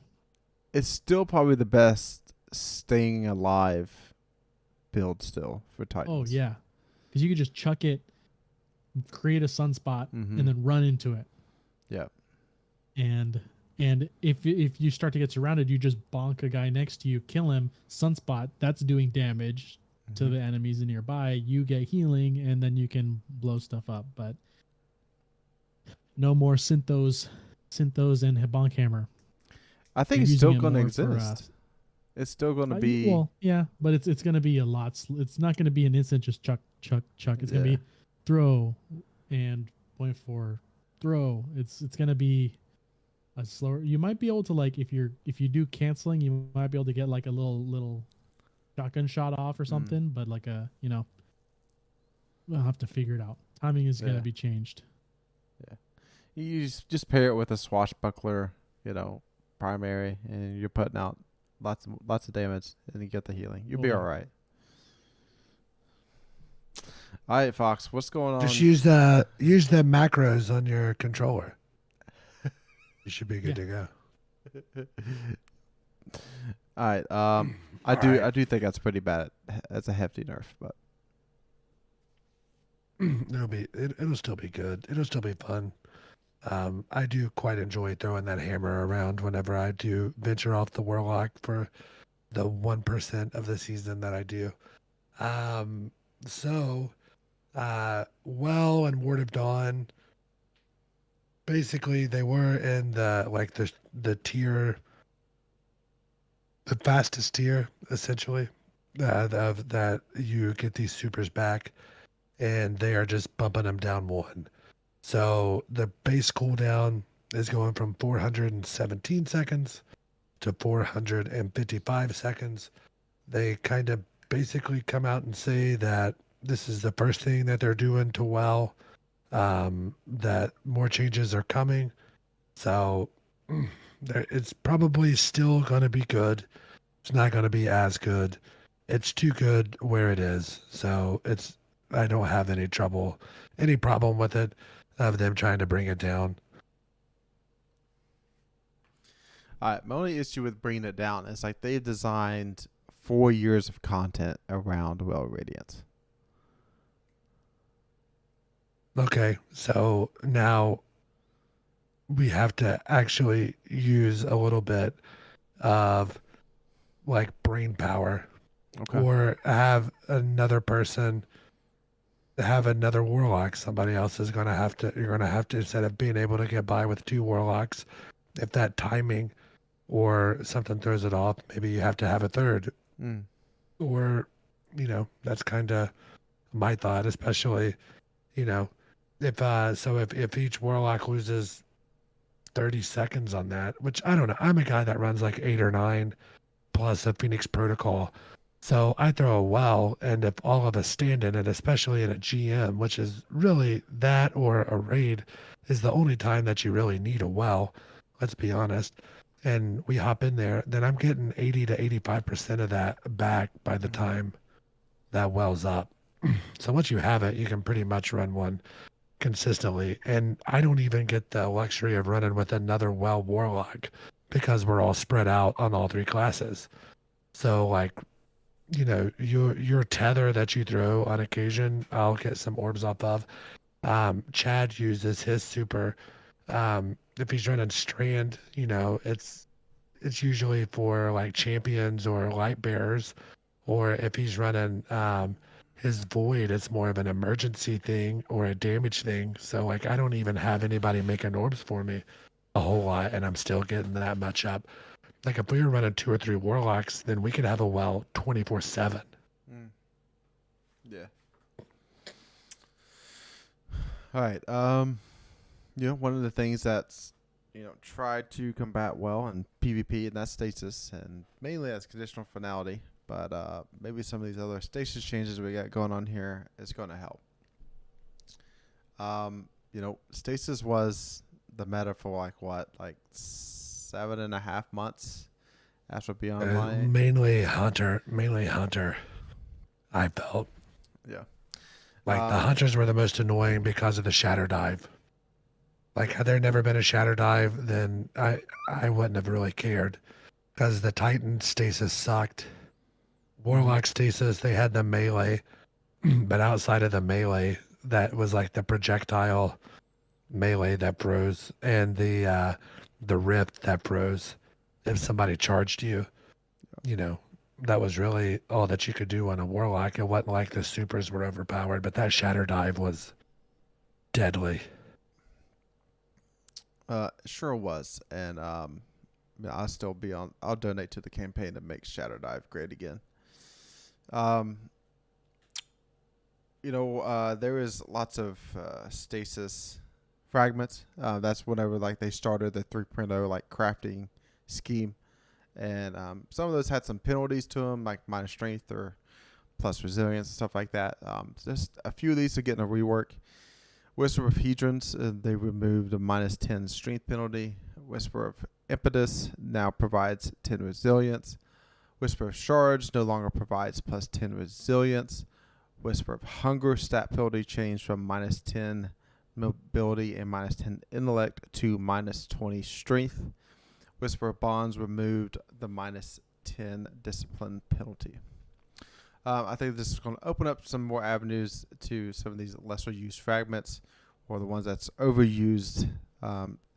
S3: It's still probably the best staying alive build still for Titans.
S1: Oh yeah, because you could just chuck it, create a sunspot, and then run into it.
S3: Yeah.
S1: And if you start to get surrounded, you just bonk a guy next to you, kill him, sunspot. That's doing damage to the enemies nearby. You get healing, and then you can blow stuff up. But no more Synthos and bonk hammer.
S3: I think it's still going to exist. It's still going to be
S1: well, yeah, but it's going to be a lot. It's not going to be an instant just chuck. It's going to be throw and 0.4 throw. It's going to be a slower. You might be able to like if you do canceling, you might be able to get like a little shotgun shot off or something. But like we'll have to figure it out. Timing is going to be changed.
S3: Yeah, you just pair it with a swashbuckler, primary, and you're putting out lots of damage, and you get the healing. You'll be all right. All right, Fox, what's going on?
S2: Just use the macros on your controller. You should be good to go.
S3: All right. I do think that's pretty bad. That's a hefty nerf, but
S2: it'll still be good. It'll still be fun. I do quite enjoy throwing that hammer around whenever I do venture off the Warlock for the 1% of the season that I do. Well and Ward of Dawn, basically they were in the tier, the fastest tier, essentially, that you get these supers back, and they are just bumping them down one. So the base cooldown is going from 417 seconds to 455 seconds. They kind of basically come out and say that this is the first thing that they're doing to WoW, that more changes are coming. So it's probably still going to be good. It's not going to be as good it's too good where it is. So I don't have any problem with it of them trying to bring it down.
S3: My only issue with bringing it down is like they've designed 4 years of content around Well Radiant.
S2: Okay, so now we have to actually use a little bit of like brain power,
S3: Okay.
S2: or have another person have another warlock. Somebody else is going to have to, you're going to have to, instead of being able to get by with 2 warlocks, if that timing or something throws it off, maybe you have to have a third. Or, that's kind of my thought, especially, if each warlock loses 30 seconds on that, which I don't know. I'm a guy that runs like 8 or 9 plus a Phoenix protocol. So I throw a well, and if all of us stand in it, especially in a GM, which is really that or a raid, is the only time that you really need a well, let's be honest, and we hop in there, then I'm getting 80 to 85% of that back by the time that well's up. So once you have it, you can pretty much run one consistently. And I don't even get the luxury of running with another well warlock because we're all spread out on all 3 classes. So like, your tether that you throw on occasion, I'll get some orbs off of. Chad uses his super. If he's running strand, it's usually for like champions or light bearers, or if he's running his void, it's more of an emergency thing or a damage thing. So like I don't even have anybody making orbs for me a whole lot, and I'm still getting that much up. Like if we were running 2 or 3 warlocks, then we could have a well 24/7.
S3: Yeah. All right. One of the things that's tried to combat well in PvP, and that's stasis, and mainly that's conditional finality. But maybe some of these other stasis changes we got going on here is going to help. Stasis was the meta for like 7.5 months after Beyond Light.
S2: Mainly hunter. I felt.
S3: Yeah.
S2: Like the hunters were the most annoying because of the shatter dive. Like had there never been a shatter dive, then I wouldn't have really cared, because the Titan stasis sucked. Warlock stasis, they had the melee, but outside of the melee, that was like the projectile melee that froze, and the rift that froze if somebody charged you. That was really all that you could do on a warlock. It wasn't like the supers were overpowered, but that shatter dive was deadly.
S3: Sure was, and I'll donate to the campaign to make Shatter Dive great again. There is lots of stasis fragments. That's whenever like they started the 3.0 like crafting scheme, and some of those had some penalties to them, like minus strength or plus resilience and stuff like that. Just a few of these are getting a rework. Whisper of Hedrons, they removed a minus 10 strength penalty. Whisper of Impetus now provides 10 resilience. Whisper of Shards no longer provides plus 10 resilience. Whisper of Hunger stat penalty changed from minus 10 mobility and minus 10 intellect to minus 20 strength. Whisper of Bonds removed the minus 10 discipline penalty. I think this is going to open up some more avenues to some of these lesser used fragments, or the ones that's overused,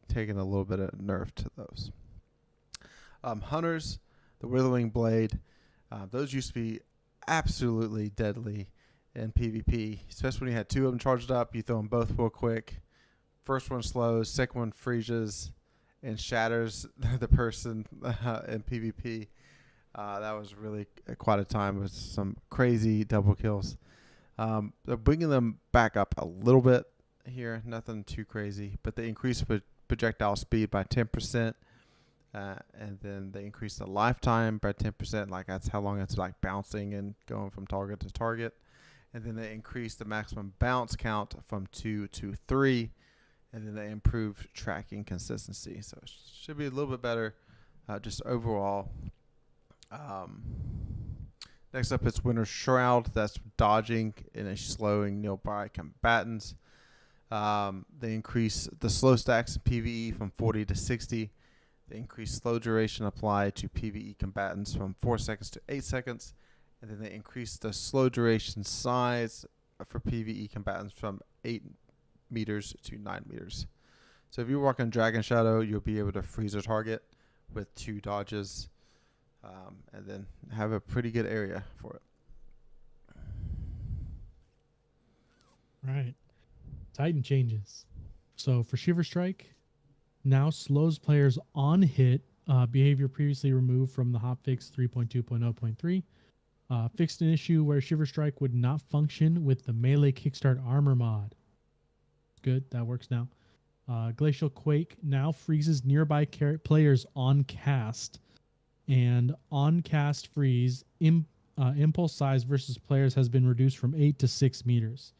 S3: taking a little bit of nerf to those. Hunters, the Withering Blade, those used to be absolutely deadly in PvP, especially when you had 2 of them charged up. You throw them both real quick. First one slows, second one freezes and shatters the person in PvP. That was really quite a time with some crazy double kills. They're bringing them back up a little bit here, nothing too crazy, but they increased projectile speed by 10%, and then they increased the lifetime by 10%. Like that's how long it's like bouncing and going from target to target. And then they increased the maximum bounce count from 2 to 3, and then they improved tracking consistency. So it should be a little bit better, just overall. Next up is Winter Shroud. That's dodging and a slowing nearby combatants. They increase the slow stacks in PvE from 40 to 60. They increase slow duration applied to PvE combatants from 4 seconds to 8 seconds. And then they increase the slow duration size for PvE combatants from 8 meters to 9 meters. So if you're walking Dragon Shadow, you'll be able to freeze a target with 2 dodges. And then have a pretty good area for it.
S1: Right. Titan changes. So for Shiver Strike, now slows players on hit. Behavior previously removed from the hotfix 3.2.0.3. Fixed an issue where Shiver Strike would not function with the melee kickstart armor mod. Good, that works now. Glacial Quake now freezes nearby players on cast. And on cast freeze, impulse size versus players has been reduced from 8 to 6 meters.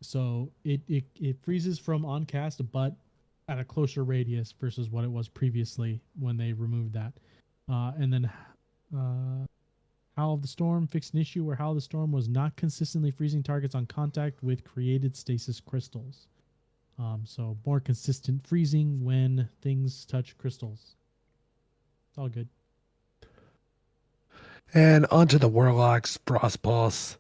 S1: So it freezes from on cast, but at a closer radius versus what it was previously when they removed that. And then Howl of the Storm fixed an issue where Howl of the Storm was not consistently freezing targets on contact with created stasis crystals. So more consistent freezing when things touch crystals. It's all good.
S2: And onto the Warlock's Frost Pulse.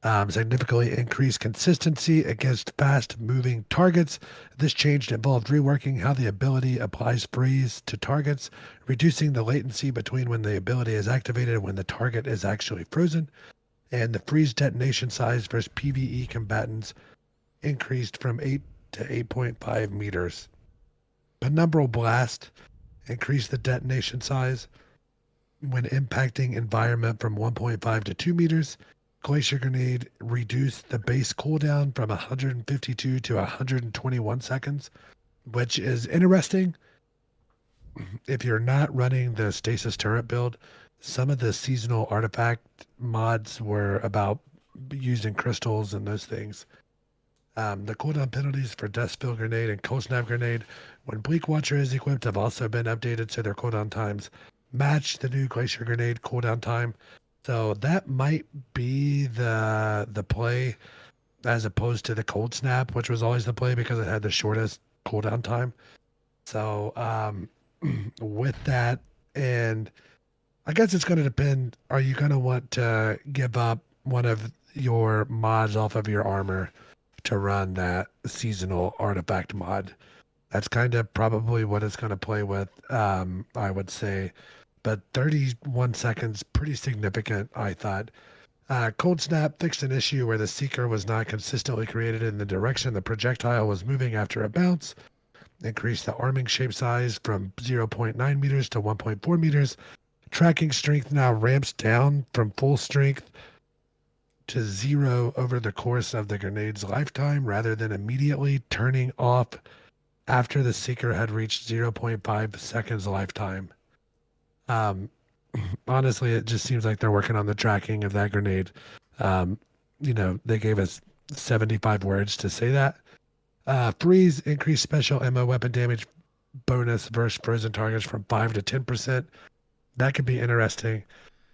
S2: Significantly increased consistency against fast-moving targets. This change involved reworking how the ability applies freeze to targets, reducing the latency between when the ability is activated and when the target is actually frozen. And the freeze detonation size versus PvE combatants increased from 8 to 8.5 meters. Penumbral Blast increased the detonation size when impacting environment from 1.5 to 2 meters. Glacier Grenade reduced the base cooldown from 152 to 121 seconds, which is interesting. If you're not running the Stasis turret build, some of the seasonal artifact mods were about using crystals and those things. The cooldown penalties for Deathspill Grenade and Cold Snap Grenade when Bleak Watcher is equipped have also been updated so their cooldown times match the new Glacier Grenade cooldown time. So that might be the play as opposed to the Cold Snap, which was always the play because it had the shortest cooldown time. So with that, and I guess it's going to depend, are you going to want to give up one of your mods off of your armor to run that seasonal artifact mod? That's kind of probably what it's going to play with, I would say. But 31 seconds, pretty significant, I thought. Cold Snap fixed an issue where the Seeker was not consistently created in the direction the projectile was moving after a bounce. Increased the arming shape size from 0.9 meters to 1.4 meters. Tracking strength now ramps down from full strength to 0 over the course of the grenade's lifetime rather than immediately turning off after the Seeker had reached 0.5 seconds lifetime. Honestly, it just seems like they're working on the tracking of that grenade. They gave us 75 words to say that. Freeze increased special ammo weapon damage bonus versus frozen targets from 5 to 10%. That could be interesting.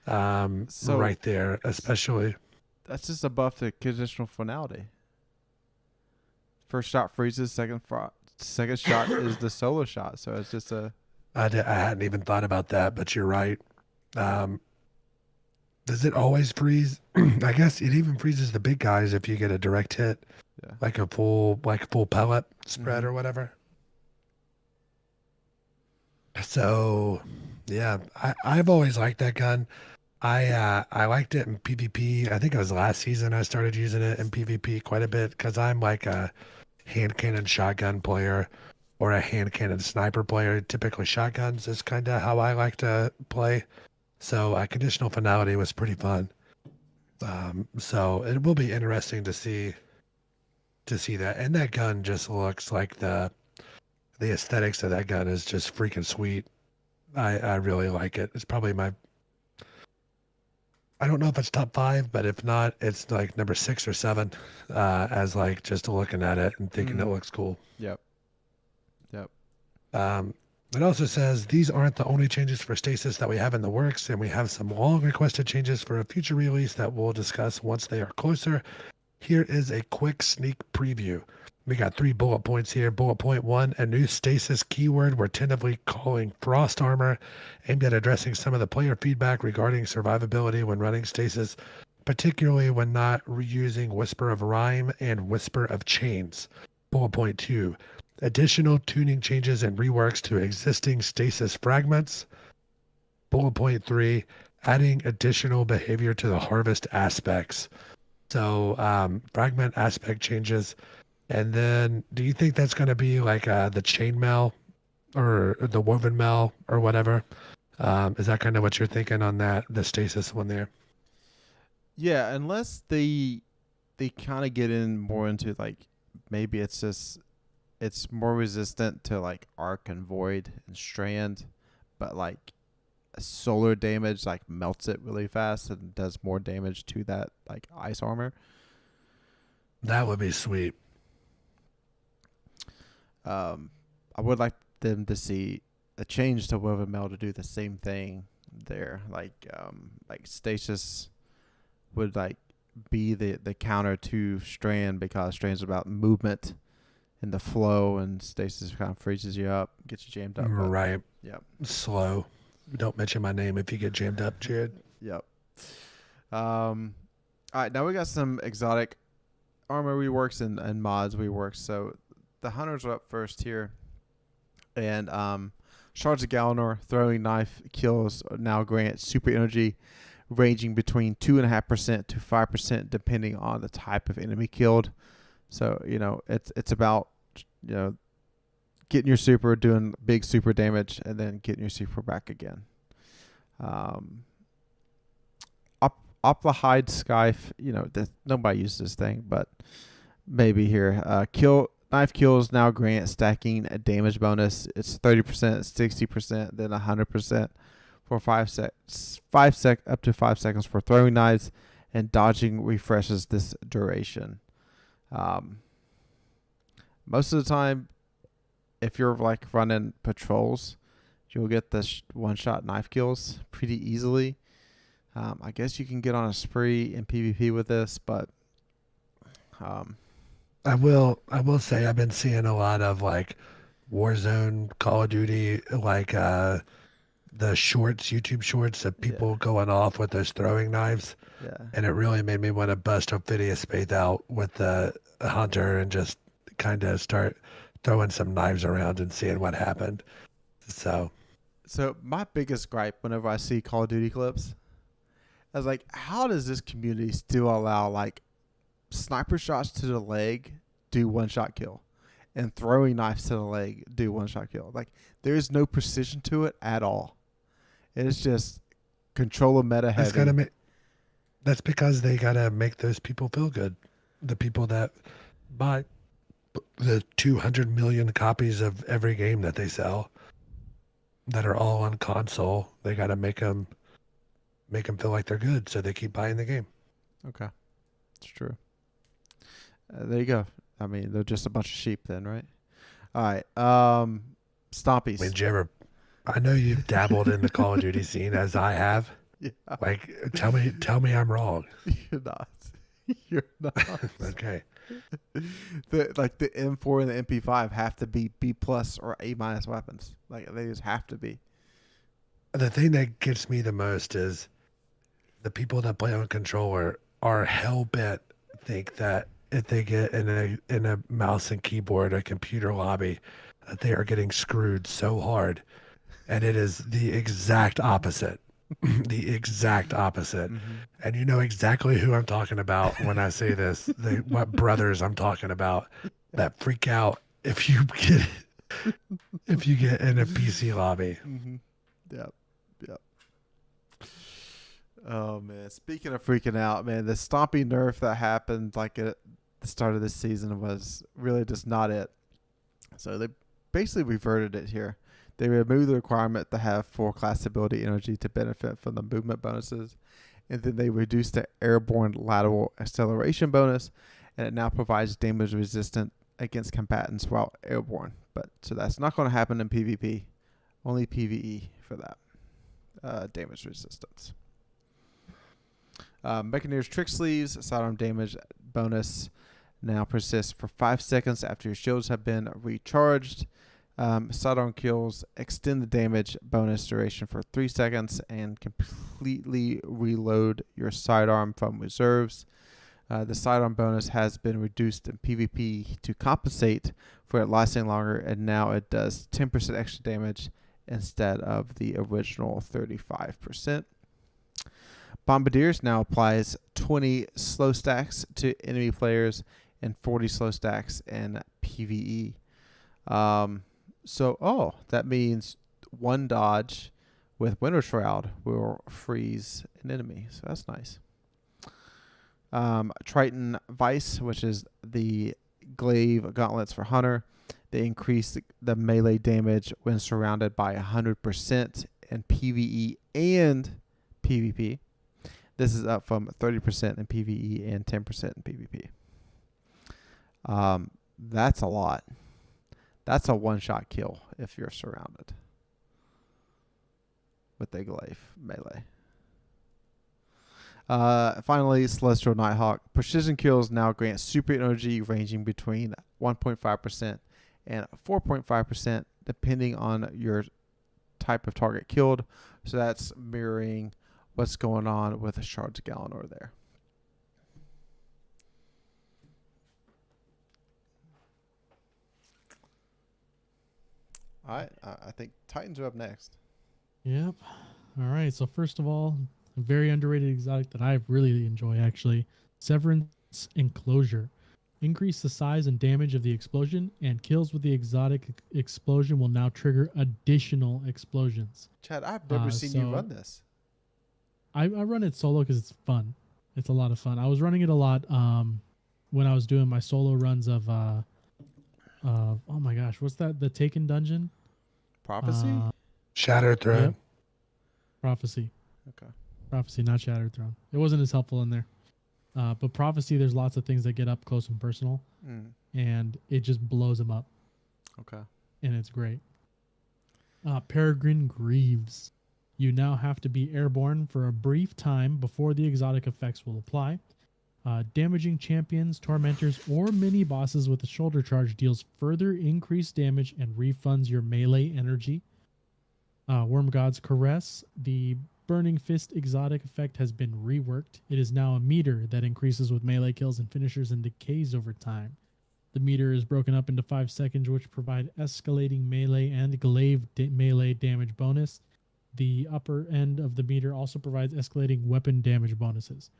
S2: Right there, especially.
S3: That's just a buff to conditional finality. First shot freezes, second shot is the solo shot. So it's just a...
S2: I hadn't even thought about that, but you're right. Does it always freeze? I guess it even freezes the big guys if you get a direct hit, like a full pellet spread or whatever. So, yeah, I've always liked that gun. I liked it in PvP. I think it was last season I started using it in PvP quite a bit because I'm like a hand cannon shotgun player or a hand cannon sniper player. Typically shotguns is kind of how I like to play. So conditional finality was pretty fun. So it will be interesting to see that. And that gun just looks like the aesthetics of that gun is just freaking sweet. I really like it. It's probably I don't know if it's top 5, but if not, it's like number 6 or 7 as like just looking at it and thinking it looks cool.
S3: Yep.
S2: It also says these aren't the only changes for Stasis that we have in the works, and we have some long requested changes for a future release that we'll discuss once they are closer. Here is a quick sneak preview. We got 3 bullet points here. Bullet point 1, a new Stasis keyword we're tentatively calling Frost Armor, aimed at addressing some of the player feedback regarding survivability when running Stasis, particularly when not reusing Whisper of Rhyme and Whisper of Chains. Bullet point 2, additional tuning changes and reworks to existing Stasis fragments. Bullet point 3, adding additional behavior to the harvest aspects. So fragment aspect changes. And then do you think that's going to be like the chainmail or the woven mail or whatever? Is that kind of what you're thinking on that, the Stasis one there?
S3: Yeah, unless they kind of get in more into like maybe it's more resistant to like arc and void and strand, but like solar damage like melts it really fast and does more damage to that like ice armor.
S2: That would be sweet.
S3: I would like them to see a change to woven mail to do the same thing there. Like Stasis would like be the counter to strand, because strand's about movement and the flow, and Stasis kind of freezes you up, gets you jammed up.
S2: Right.
S3: Yep.
S2: Slow. Don't mention my name if you get jammed up, Jared.
S3: Yep. All right, now we got some exotic armor reworks and mods reworks. So the hunters are up first here, and Shards of Galanor throwing knife kills now grant super energy ranging between 2.5% to 5% depending on the type of enemy killed. So it's about getting your super, doing big super damage, and then getting your super back again. Oplahide Scythe, nobody uses this thing, but maybe here. Knife kills now grant stacking a damage bonus. It's 30%, 60%, then 100% for 5 up to 5 seconds for throwing knives, and dodging refreshes this duration. Most of the time, if you're like running patrols, you'll get the one-shot knife kills pretty easily. I guess you can get on a spree in PvP with this, but
S2: I will say I've been seeing a lot of like Warzone, Call of Duty, like the shorts, YouTube shorts of people going off with those throwing knives.
S3: Yeah.
S2: And it really made me want to bust Ophidius Faith out with the hunter and just kind of start throwing some knives around and seeing what happened. So
S3: my biggest gripe whenever I see Call of Duty clips, I was like, how does this community still allow like sniper shots to the leg do one-shot kill, and throwing knives to the leg do one-shot kill? Like, there is no precision to it at all. It is just controller meta heavy.
S2: That's because they gotta make those people feel good. The people that buy the 200 million copies of every game that they sell, that are all on console, they gotta make them feel like they're good, so they keep buying the game.
S3: Okay, it's true. There you go. I mean, they're just a bunch of sheep then, right? All right. Stompies.
S2: I know you've dabbled in the Call of Duty scene as I have.
S3: Yeah.
S2: Like, tell me I'm wrong.
S3: You're not. You're not.
S2: Okay.
S3: The M4 and the MP5 have to be B+ or A- weapons. Like, they just have to be.
S2: The thing that gets me the most is the people that play on controller are hell-bent, think that if they get in a mouse and keyboard, a computer lobby, that they are getting screwed so hard. And it is the exact opposite. The exact opposite. Mm-hmm. And you know exactly who I'm talking about when I say this. What brothers I'm talking about that freak out if you get in a PC lobby.
S3: Mm-hmm. Yep. Oh man, speaking of freaking out, man, the Stompy nerf that happened like at the start of this season was really just not it. So they basically reverted it here. They removed the requirement to have 4 class ability energy to benefit from the movement bonuses, and then they reduced the airborne lateral acceleration bonus, and it now provides damage resistant against combatants while airborne. So that's not going to happen in PvP. Only PvE for that damage resistance. Buccaneer's Trick Sleeves sidearm damage bonus now persists for 5 seconds after your shields have been recharged. Sidearm kills extend the damage bonus duration for 3 seconds and completely reload your sidearm from reserves. The sidearm bonus has been reduced in PvP to compensate for it lasting longer, and now it does 10% extra damage instead of the original 35%. Bombardiers now applies 20 slow stacks to enemy players and 40 slow stacks in PvE. That means one dodge with Winter Shroud will freeze an enemy. So that's nice. Triton Vice, which is the glaive gauntlets for Hunter. They increase the melee damage when surrounded by 100% in PvE and PvP. This is up from 30% in PvE and 10% in PvP. That's a lot. That's a one-shot kill if you're surrounded with the glaive melee. Finally, Celestial Nighthawk. Precision kills now grant super energy ranging between 1.5% and 4.5% depending on your type of target killed. So that's mirroring what's going on with a Shards Galanor there. All right, I think Titans are up next.
S1: Yep. All right. So first of all, a very underrated exotic that I really enjoy actually, Severance Enclosure. Increase the size and damage of the explosion, and kills with the exotic explosion will now trigger additional explosions.
S3: Chad, I've never seen you run this.
S1: I run it solo because it's fun. It's a lot of fun. I was running it a lot when I was doing my solo runs of oh my gosh, what's that? The Taken Dungeon?
S3: Prophecy?
S2: Shattered Throne.
S1: Yep. Prophecy.
S3: Okay.
S1: Prophecy, not Shattered Throne. It wasn't as helpful in there. But Prophecy, there's lots of things that get up close and personal, and it just blows them up.
S3: Okay.
S1: And it's great. Peregrine Greaves. You now have to be airborne for a brief time before the exotic effects will apply. Damaging champions, tormentors, or mini bosses with a shoulder charge deals further increased damage and refunds your melee energy. Worm God's Caress. The Burning Fist exotic effect has been reworked. It is now a meter that increases with melee kills and finishers and decays over time. The meter is broken up into 5 seconds, which provide escalating melee and glaive melee damage bonus. The upper end of the meter also provides escalating weapon damage bonuses.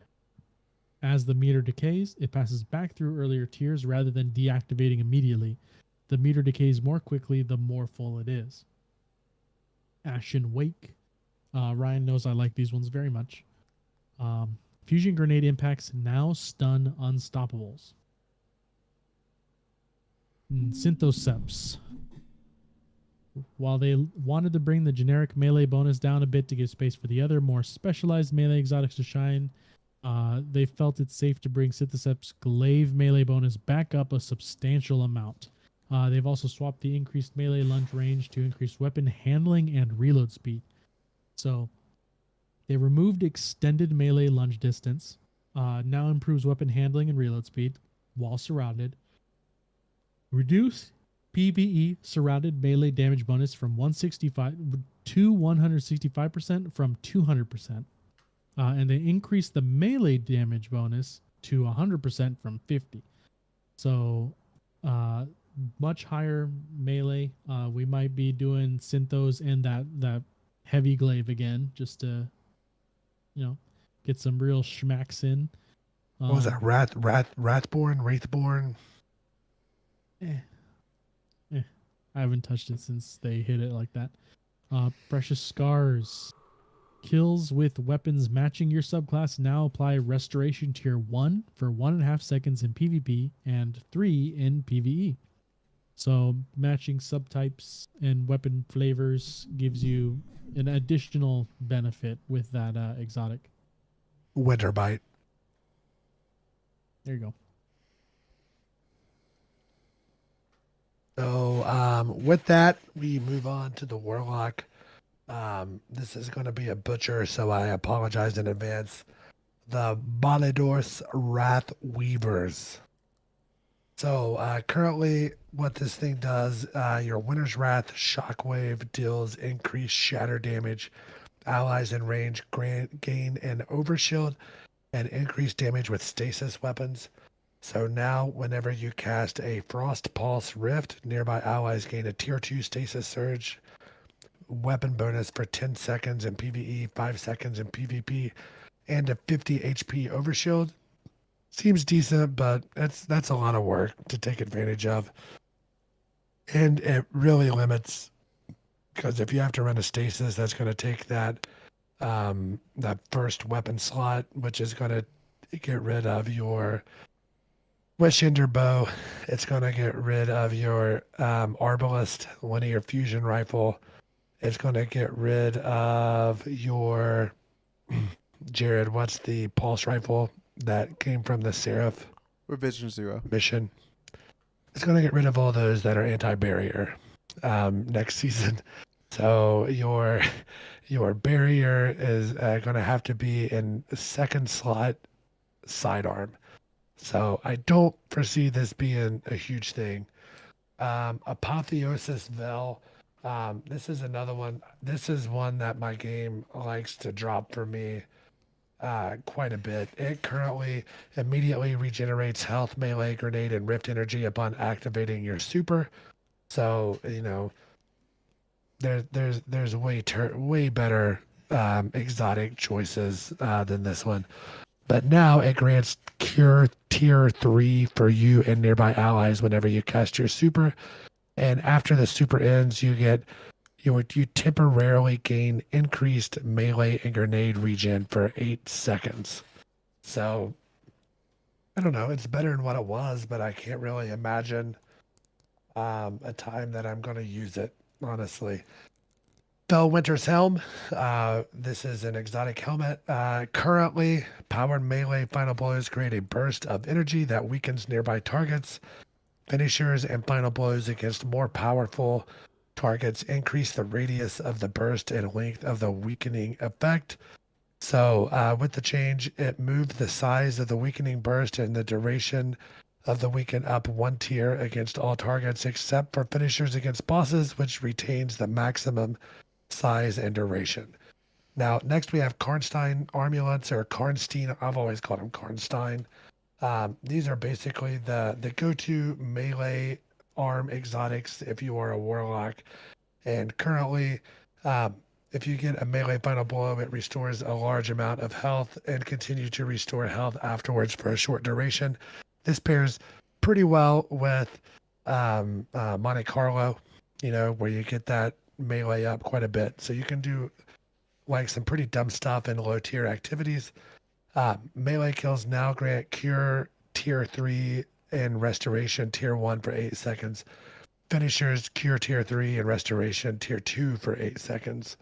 S1: As the meter decays, it passes back through earlier tiers rather than deactivating immediately. The meter decays more quickly the more full it is. Ashen Wake. Ryan knows I like these ones very much. Fusion grenade impacts now stun unstoppables. Synthoceps. While they wanted to bring the generic melee bonus down a bit to give space for the other more specialized melee exotics to shine, they felt it's safe to bring Synthoceps' glaive melee bonus back up a substantial amount. They've also swapped the increased melee lunge range to increase weapon handling and reload speed. So they removed extended melee lunge distance, now improves weapon handling and reload speed while surrounded. Reduce PvE surrounded melee damage bonus from 165 to 165% from 200%. And they increased the melee damage bonus to 100% from 50. So much higher melee. We might be doing Synthos and that heavy glaive again, just to, get some real schmacks in.
S2: What was that? Wrathborn?
S1: I haven't touched it since they hit it like that. Precious Scars. Kills with weapons matching your subclass now apply Restoration Tier 1 for 1.5 seconds in PvP and 3 in PvE. So matching subtypes and weapon flavors gives you an additional benefit with that exotic.
S2: Winterbite.
S1: There you go.
S2: So with that, we move on to the Warlock. This is going to be a butcher, so I apologize in advance. The Balidor's Wrath Weavers. So currently, what this thing does, your Winter's Wrath Shockwave deals increased shatter damage. Allies in range gain an overshield and increased damage with stasis weapons. So now, whenever you cast a Frost Pulse Rift, nearby allies gain a Tier 2 Stasis Surge weapon bonus for 10 seconds in PvE, 5 seconds in PvP, and a 50 HP overshield. Seems decent, but that's a lot of work to take advantage of. And it really limits, because if you have to run a stasis, that's going to take that first weapon slot, which is going to get rid of your Wishender bow. It's going to get rid of your Arbalest linear fusion rifle. It's going to get rid of your Jared. What's the pulse rifle that came from the Seraph
S3: Revision 0
S2: mission? It's going to get rid of all those that are anti-barrier next season. So your barrier is going to have to be in the second slot sidearm. So I don't foresee this being a huge thing. Apotheosis Vel. This is another one. This is one that my game likes to drop for me quite a bit. It currently immediately regenerates health, melee, grenade, and rift energy upon activating your super. So, you know, there's way better exotic choices than this one. But now it grants Cure Tier 3 for you and nearby allies whenever you cast your super. And after the super ends, you temporarily gain increased melee and grenade regen for 8 seconds. So, I don't know. It's better than what it was, but I can't really imagine a time that I'm going to use it, honestly. Fellwinter's Helm. This is an exotic helmet. Currently, powered melee final blows create a burst of energy that weakens nearby targets. Finishers and final blows against more powerful targets increase the radius of the burst and length of the weakening effect. So with the change, it moved the size of the weakening burst and the duration of the weaken up 1 tier against all targets except for finishers against bosses, which retains the maximum size and duration. Now, next we have Karnstein Armulets, or Karnstein. I've always called them Karnstein. These are basically the go-to melee arm exotics if you are a warlock. And currently, if you get a melee final blow, it restores a large amount of health and continue to restore health afterwards for a short duration. This pairs pretty well with Monte Carlo, you know, where you get that melee up quite a bit. So you can do like some pretty dumb stuff in low tier activities. Melee kills now grant Cure Tier 3 and Restoration Tier 1 for 8 seconds. Finishers Cure Tier 3 and Restoration Tier 2 for 8 seconds.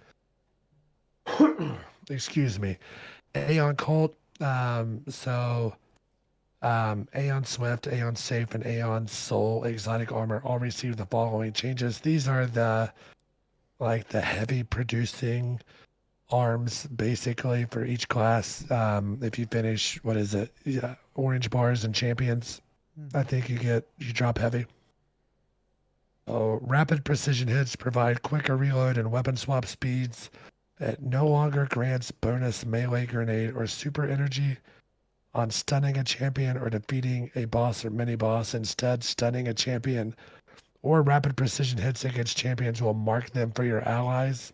S2: Excuse me. Aeon Cult. Aeon Swift, Aeon Safe, and Aeon Soul exotic armor all receive the following changes. These are the heavy producing arms basically for each class. If you finish, what is it? Yeah, orange bars and champions. I think you drop heavy. Oh, rapid precision hits provide quicker reload and weapon swap speeds. It no longer grants bonus melee grenade or super energy on stunning a champion or defeating a boss or mini boss. Instead, stunning a champion or rapid precision hits against champions will mark them for your allies.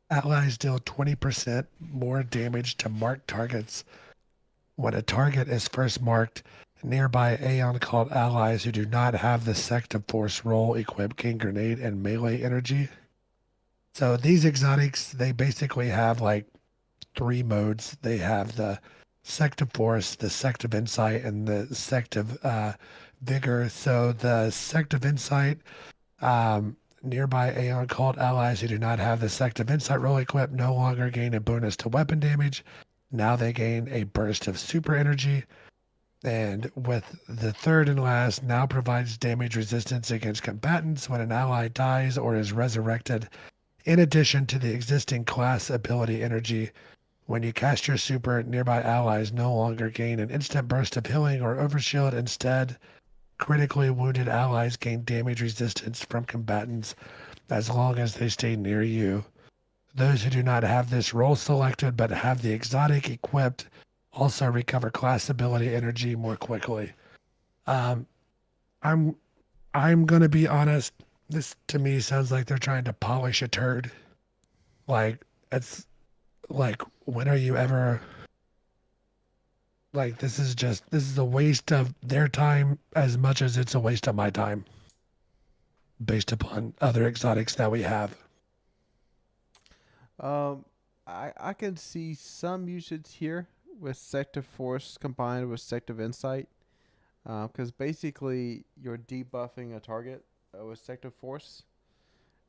S2: Allies deal 20% more damage to marked targets when a target is first marked. Nearby Aeon called allies who do not have the Sect of Force role equip gain grenade and melee energy. So these exotics, they basically have like 3 modes. They have the Sect of Force, the Sect of Insight, and the Sect of Vigor. So the Sect of Insight, nearby Aeon called allies who do not have the Sect of Insight role equipped no longer gain a bonus to weapon damage. Now they gain a burst of super energy. And with the third and last, now provides damage resistance against combatants when an ally dies or is resurrected, in addition to the existing class ability energy. When you cast your super, nearby allies no longer gain an instant burst of healing or overshield. Instead, critically wounded allies gain damage resistance from combatants as long as they stay near you. Those who do not have this role selected but have the exotic equipped also recover class ability energy more quickly. Um, I'm I'm gonna be honest. This to me sounds like they're trying to polish a turd. Like it's like when are you ever like this is a waste of their time as much as it's a waste of my time based upon other exotics that we have.
S3: I can see some usage here with Sector Force combined with Sector Insight, because basically you're debuffing a target with Sector Force,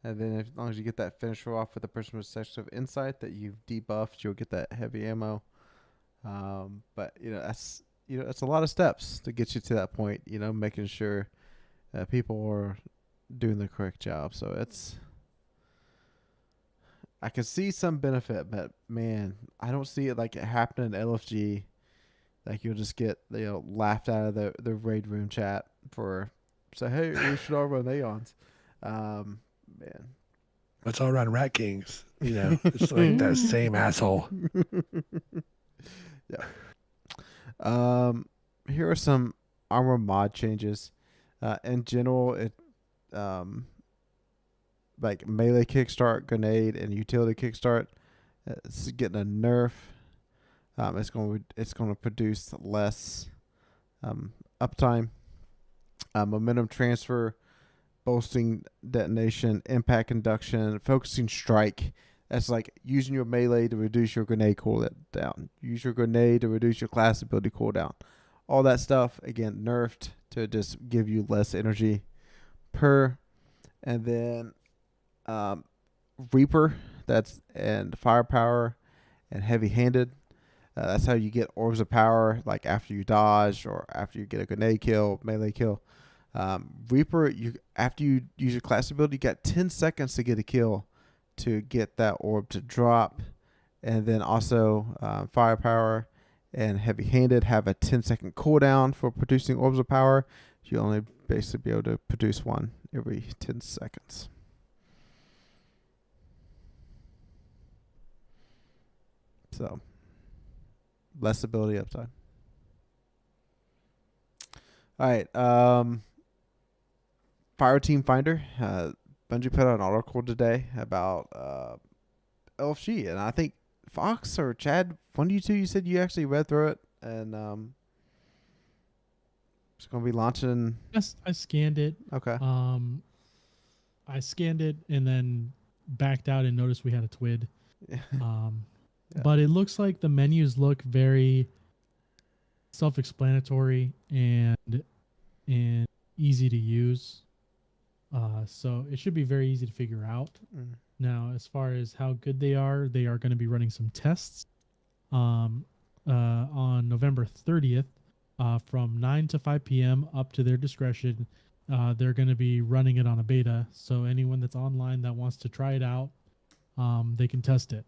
S3: and then as long as you get that finisher off with the person with Sector Insight that you've debuffed, you'll get that heavy ammo. But that's a lot of steps to get you to that point. Making sure people are doing the correct job. So I can see some benefit, but man, I don't see it like it happening in LFG. Like you'll just get laughed out of the raid room chat for say, hey, we should all run Aeons. Man,
S2: Let's all run Rat Kings. It's like that same asshole.
S3: Yeah. Here are some armor mod changes. In general, it like melee kickstart, grenade, and utility kickstart, it's getting a nerf. It's going to produce less uptime. Momentum transfer, boosting detonation, impact induction, focusing strike. That's like using your melee to reduce your grenade cooldown. Use your grenade to reduce your class ability cooldown. All that stuff, again, nerfed to just give you less energy per. And then Reaper, and firepower and heavy-handed. That's how you get orbs of power, like after you dodge or after you get a grenade kill, melee kill. Reaper, after you use your class ability, you got 10 seconds to get a kill to get that orb to drop. And then also firepower and heavy-handed have a 10-second cooldown for producing orbs of power. You only basically be able to produce one every 10 seconds. So, less ability upside. All right. Fire Team Finder. Bungie put out an article today about LFG, and I think Fox or Chad, one of you two, you said you actually read through it, and it's going to be launching.
S1: Yes, I scanned it.
S3: Okay.
S1: I scanned it and then backed out and noticed we had a TWID.
S3: Yeah.
S1: But it looks like the menus look very self-explanatory and easy to use. So it should be very easy to figure out. Now, as far as how good they are going to be running some tests on November 30th from 9 to 5 p.m. up to their discretion. They're going to be running it on a beta. So anyone that's online that wants to try it out, they can test it,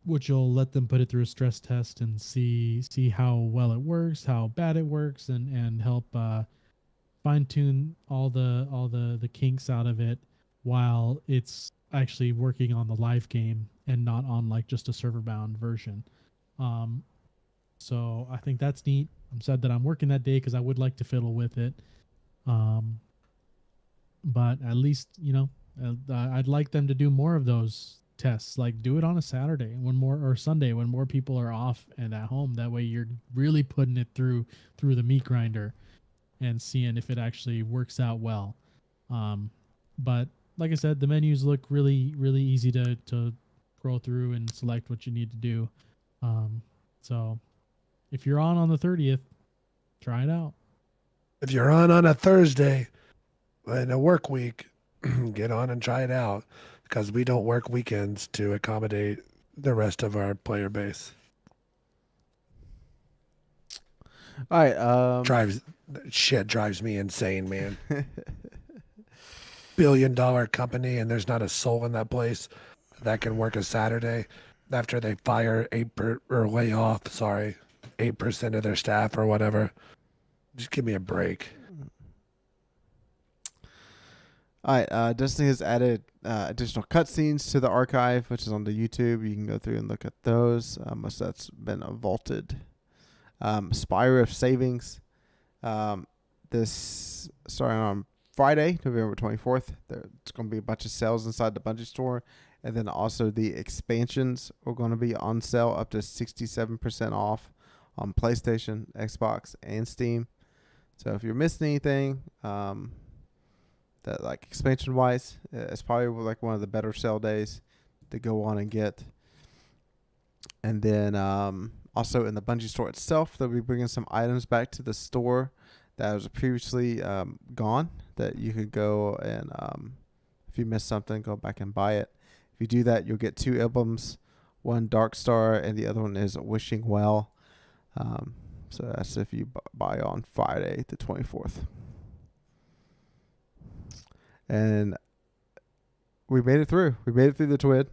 S1: which will let them put it through a stress test and see how well it works, how bad it works, and help fine tune all the kinks out of it while it's actually working on the live game and not on like just a server bound version. So I think that's neat. I'm sad that I'm working that day because I would like to fiddle with it. But at least, I'd like them to do more of those tests. Like do it on a Saturday or Sunday when more people are off and at home. That way you're really putting it through the meat grinder and seeing if it actually works out well. But like I said, the menus look really, really easy to scroll through and select what you need to do. So if you're on the 30th, try it out.
S2: If you're on a Thursday in a work week, get on and try it out because we don't work weekends to accommodate the rest of our player base.
S3: All right.
S2: Drives me insane, man. $1 billion company, and there's not a soul in that place that can work a Saturday after they fire or lay off, 8% of their staff or whatever. Just give me a break.
S3: All right. Destiny has added additional cutscenes to the archive, which is on the YouTube. You can go through and look at those. Most of that's been vaulted. Spire of Savings. This starting on Friday, November 24th. There's going to be a bunch of sales inside the Bungie store. And then also the expansions are going to be on sale up to 67% off on PlayStation, Xbox, and Steam. So if you're missing anything, that like expansion wise, it's probably like one of the better sale days to go on and get. And then also in the Bungie store itself, they'll be bringing some items back to the store that was previously gone, that you could go and if you missed something, go back and buy it. If you do that, you'll get 2 emblems, one Dark Star and the other one is Wishing Well. So that's if you buy on Friday the 24th. And we made it through. We made it through the TWID.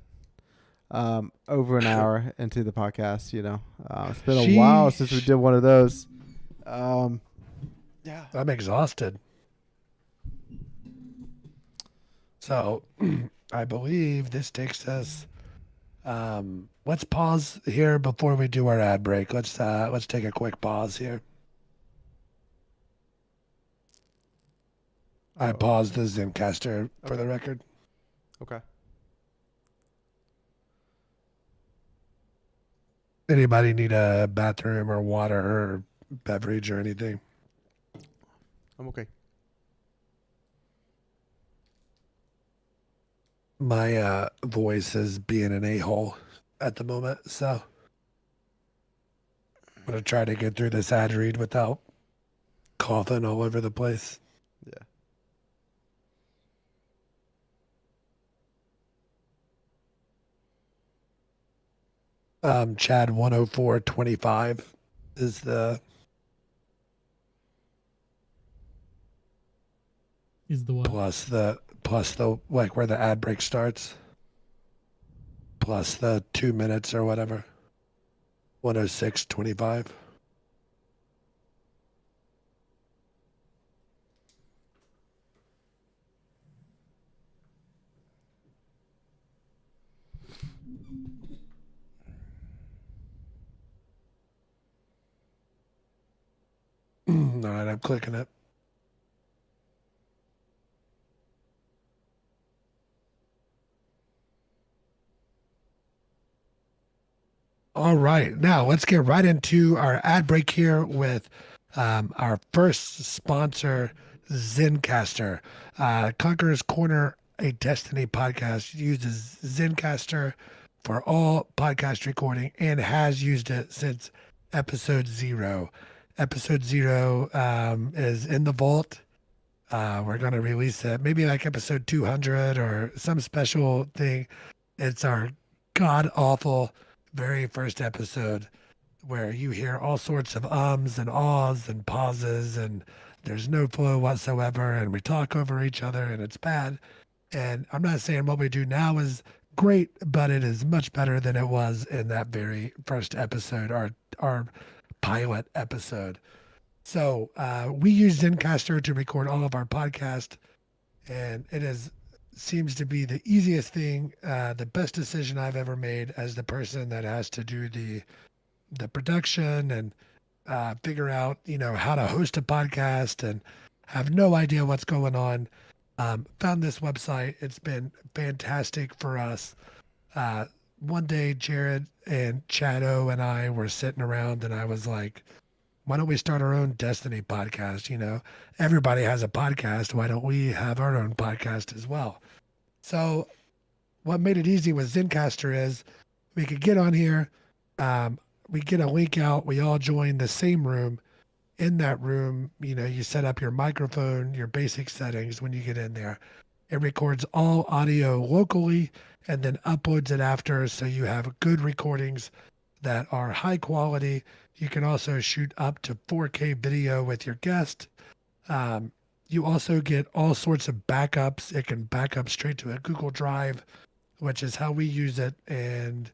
S3: Over an hour into the podcast, it's been a while since we did one of those.
S2: Yeah, I'm exhausted. So I believe this takes us. Let's pause here before we do our ad break. Let's take a quick pause here. I paused the Zencaster for the record.
S3: Okay.
S2: Anybody need a bathroom or water or beverage or anything?
S3: I'm okay.
S2: My voice is being an a-hole at the moment, so I'm going to try to get through this ad read without coughing all over the place.
S3: Yeah.
S2: Chad 10425 is the
S1: what?
S2: plus the like where the ad break starts, plus the 2 minutes or whatever. 106.25. All right, I'm clicking it. All right, now let's get right into our ad break here with our first sponsor, Zencastr. Conqueror's Corner, a Destiny podcast, uses Zencastr for all podcast recording and has used it since episode 0. Episode 0 is in the vault. We're going to release it maybe like episode 200 or some special thing. It's our god-awful very first episode where you hear all sorts of ums and ahs and pauses and there's no flow whatsoever and we talk over each other and it's bad. And I'm not saying what we do now is great, but it is much better than it was in that very first episode, our pilot episode. So we use Zencastr to record all of our podcasts, and it seems to be the easiest thing, the best decision I've ever made as the person that has to do the production and figure out, how to host a podcast and have no idea what's going on. Found this website. It's been fantastic for us. One day, Jared and Chado and I were sitting around and I was like, why don't we start our own Destiny podcast? Everybody has a podcast. Why don't we have our own podcast as well? So what made it easy with Zencastr is we could get on here. We get a link out. We all join the same room. In that room, you set up your microphone, your basic settings when you get in there. It records all audio locally and then uploads it after, so you have good recordings that are high quality. You can also shoot up to 4K video with your guest. You also get all sorts of backups. It can back up straight to a Google Drive, which is how we use it, and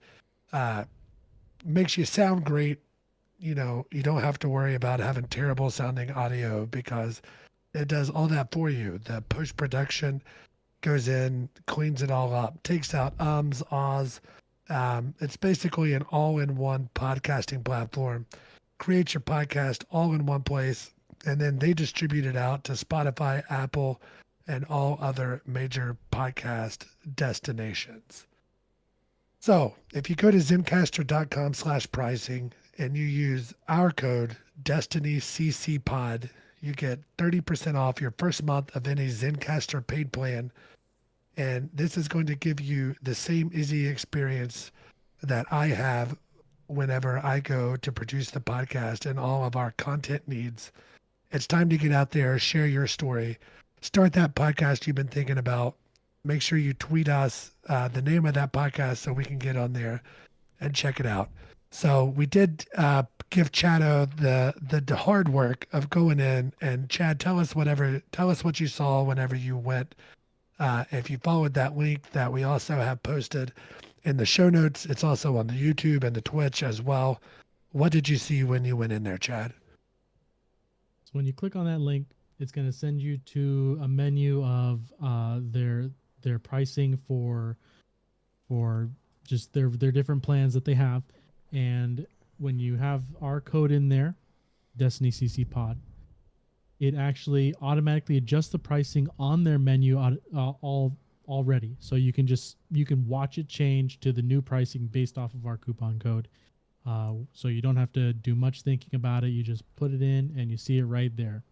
S2: makes you sound great. You know, you don't have to worry about having terrible sounding audio because it does all that for you. The post production goes in, cleans it all up, takes out ahs. It's basically an all-in-one podcasting platform. Create your podcast all in one place, and then they distribute it out to Spotify, Apple, and all other major podcast destinations. So if you go to zencastr.com/pricing and you use our code DestinyCCPod, you get 30% off your first month of any Zencastr paid plan. And this is going to give you the same easy experience that I have whenever I go to produce the podcast and all of our content needs. It's time to get out there, share your story, start that podcast you've been thinking about. Make sure you tweet us the name of that podcast so we can get on there and check it out. So we did give Chado the hard work of going in, and Chad, tell us what you saw whenever you went. If you followed that link that we also have posted in the show notes, it's also on the YouTube and the Twitch as well. What did you see when you went in there, Chad?
S1: So when you click on that link, it's going to send you to a menu of their pricing for just their different plans that they have. And when you have our code in there, Destiny CC Pod, it actually automatically adjusts the pricing on their menu already. So you can watch it change to the new pricing based off of our coupon code. So you don't have to do much thinking about it. You just put it in and you see it right there.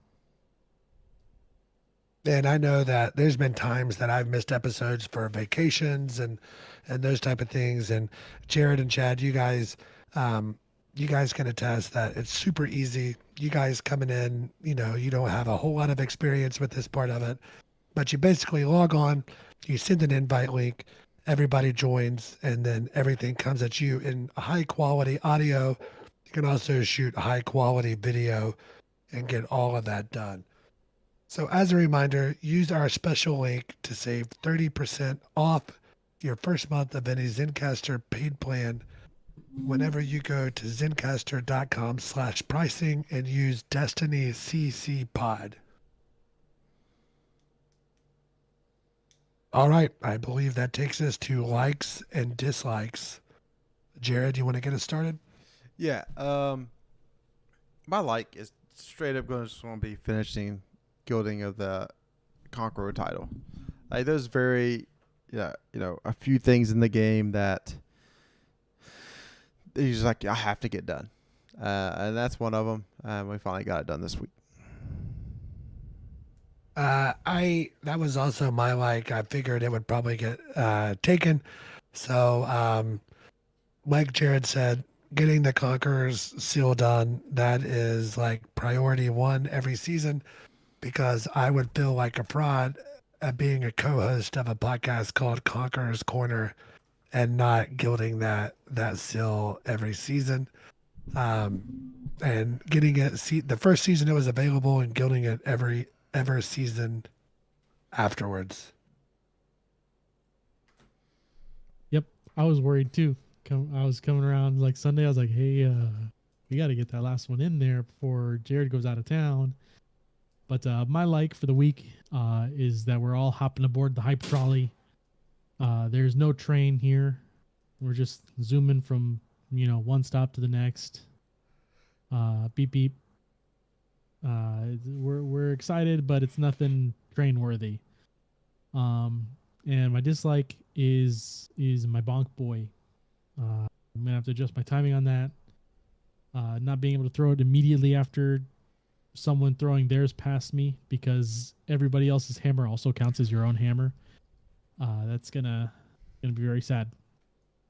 S2: And I know that there's been times that I've missed episodes for vacations and those type of things. And Jared and Chad, you guys can attest that it's super easy. You guys coming in, you know, you don't have a whole lot of experience with this part of it, but you basically log on, you send an invite link, everybody joins, and then everything comes at you in high quality audio. You can also shoot high quality video and get all of that done. So as a reminder, use our special link to save 30% off your first month of any Zencastr paid plan whenever you go to zencastr.com/pricing and use Destiny CC Pod. All right. I believe that takes us to likes and dislikes. Jared, you want to get us started?
S3: Yeah. My like is straight up going to be finishing Gilding of the Conqueror title. Like there's a few things in the game that he's like, I have to get done. And that's one of them. We finally got it done this week.
S2: That was also my like. I figured it would probably get taken. So, like Jared said, getting the Conqueror's seal done, that is like priority one every season, because I would feel like a fraud at being a co-host of a podcast called Conqueror's Corner and not gilding that seal every season. And getting it, the first season it was available, and gilding it every season afterwards.
S1: Yep, I was worried too. I was coming around like Sunday. I was like, hey, we got to get that last one in there before Jared goes out of town. But my like for the week is that we're all hopping aboard the hype trolley. There's no train here. We're just zooming from, one stop to the next. Beep, beep. We're excited, but it's nothing train worthy. And my dislike is my bonk boy. I'm gonna have to adjust my timing on that. Not being able to throw it immediately after someone throwing theirs past me, because everybody else's hammer also counts as your own hammer. That's gonna be very sad.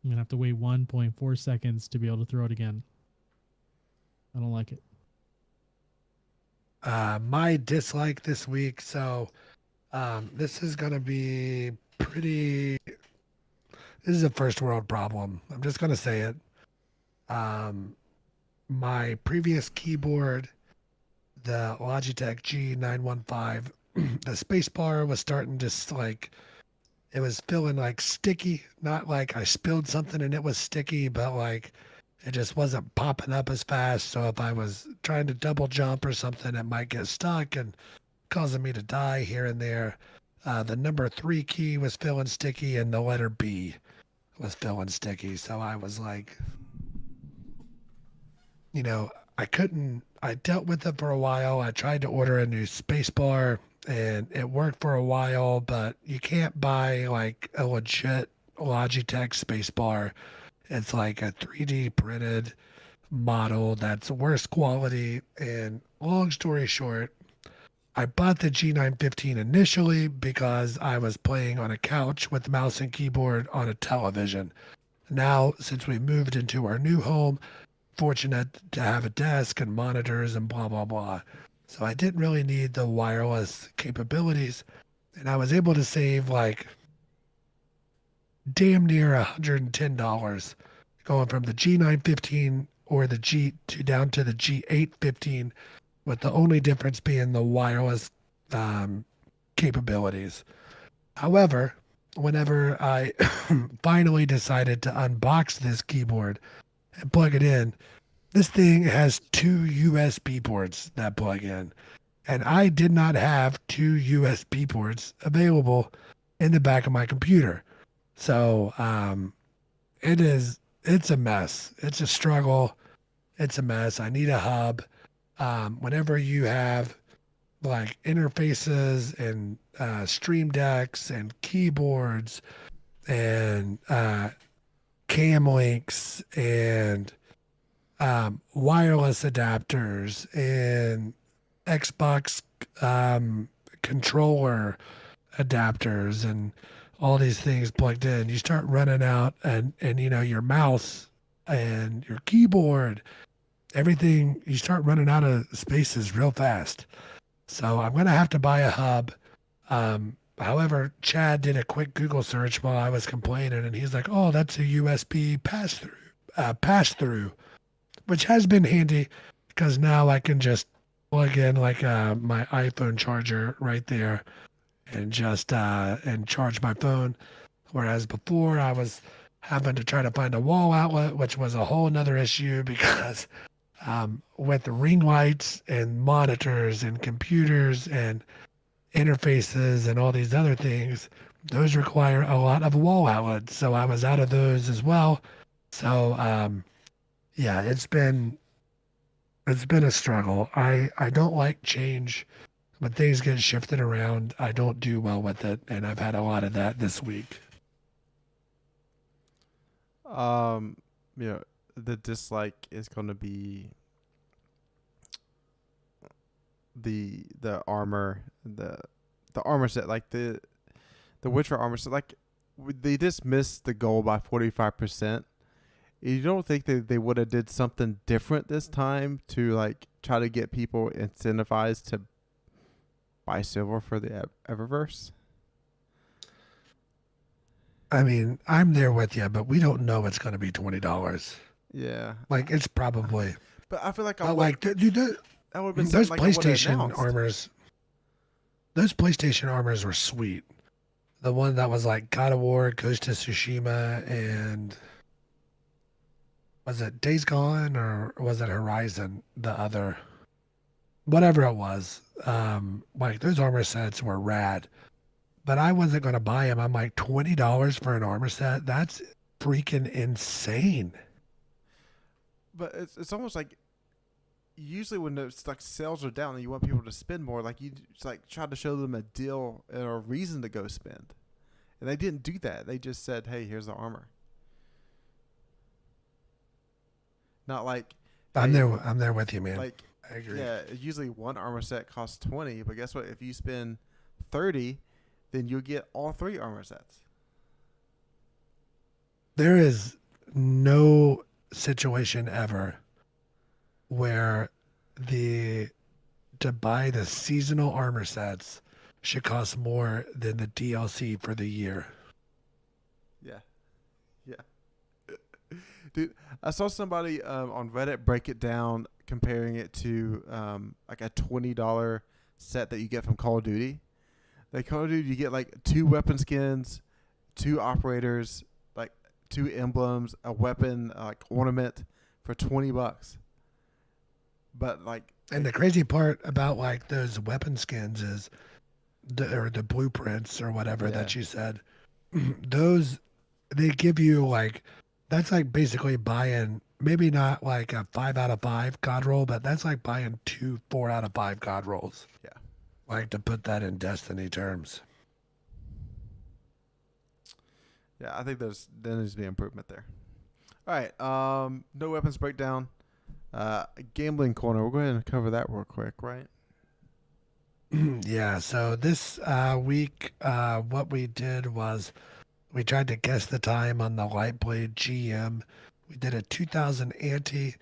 S1: I'm gonna have to wait 1.4 seconds to be able to throw it again. I don't like it.
S2: My dislike this week. So, this is gonna be pretty. This is a first world problem. I'm just gonna say it. My previous keyboard, the Logitech G915, the spacebar was starting to it was feeling like sticky. Not like I spilled something and it was sticky, but like it just wasn't popping up as fast. So if I was trying to double jump or something, it might get stuck and causing me to die here and there. The number 3 key was feeling sticky and the letter B was feeling sticky. So I was like, I dealt with it for a while. I tried to order a new space bar and it worked for a while, but you can't buy like a legit Logitech space bar. It's like a 3D printed model that's worse quality. And long story short, I bought the G915 initially because I was playing on a couch with mouse and keyboard on a television. Now, since we moved into our new home, fortunate to have a desk and monitors and blah, blah, blah. So I didn't really need the wireless capabilities. And I was able to save like damn near $110 going from the G915 or the G to down to the G815, with the only difference being the wireless capabilities. However, whenever I finally decided to unbox this keyboard and plug it in, this thing has 2 USB ports that plug in. And I did not have 2 USB ports available in the back of my computer. So it's a mess. It's a struggle. It's a mess. I need a hub. Whenever you have like interfaces and stream decks and keyboards and cam links and wireless adapters and Xbox controller adapters and all these things plugged in, you start running out, and your mouse and your keyboard, everything, you start running out of spaces real fast. So I'm going to have to buy a hub. However, Chad did a quick Google search while I was complaining, and he's like, "Oh, that's a USB pass-through," which has been handy because now I can just plug in like my iPhone charger right there and just and charge my phone. Whereas before I was having to try to find a wall outlet, which was a whole nother issue because with the ring lights and monitors and computers and interfaces and all these other things, those require a lot of wall outlets. So I was out of those as well. So yeah, it's been a struggle. I don't like change. When things get shifted around, I don't do well with it, and I've had a lot of that this week.
S3: The dislike is going to be the armor, the armor set, like the Witcher armor set. Like they just missed the goal by 45%. You don't think that they would have did something different this time to like try to get people incentivized to buy silver for the Eververse?
S2: I mean, I'm there with you, but we don't know it's going to be $20.
S3: Yeah,
S2: like it's probably.
S3: But I feel like
S2: dude,
S3: that would have been
S2: those
S3: like
S2: PlayStation armors. Those PlayStation armors were sweet. The one that was like God of War, Ghost of Tsushima, and was it Days Gone or was it Horizon? The other, whatever it was. Like those armor sets were rad, but I wasn't going to buy them. I'm like $20 for an armor set. That's freaking insane.
S3: But it's almost like usually when it's like sales are down and you want people to spend more, like you just like try to show them a deal or a reason to go spend, and they didn't do that. They just said, "Hey, here's the armor." Not like
S2: I'm there with you, man.
S3: Like
S2: I agree.
S3: Yeah, usually one armor set costs 20, but guess what? If you spend 30, then you'll get all 3 armor sets.
S2: There is no situation ever where to buy the seasonal armor sets should cost more than the DLC for the year.
S3: Yeah. Dude, I saw somebody on Reddit break it down, comparing it to like a $20 set that you get from Call of Duty. Like Call of Duty, you get like 2 weapon skins, 2 operators, like 2 emblems, a weapon like ornament for $20. But like,
S2: And the crazy part about like those weapon skins is the blueprints or whatever that you said. Those they give you like that's like basically buying maybe not like a 5 out of 5 god roll, but that's like buying 2 4 out of 5 god rolls.
S3: yeah.
S2: Like to put that in Destiny terms.
S3: Yeah, I think there needs to be improvement there. All right, no weapons breakdown. Gambling corner. We'll go ahead and cover that real quick, right?
S2: Yeah. So this week, what we did was we tried to guess the time on the Lightblade GM. We did a 2000 ante.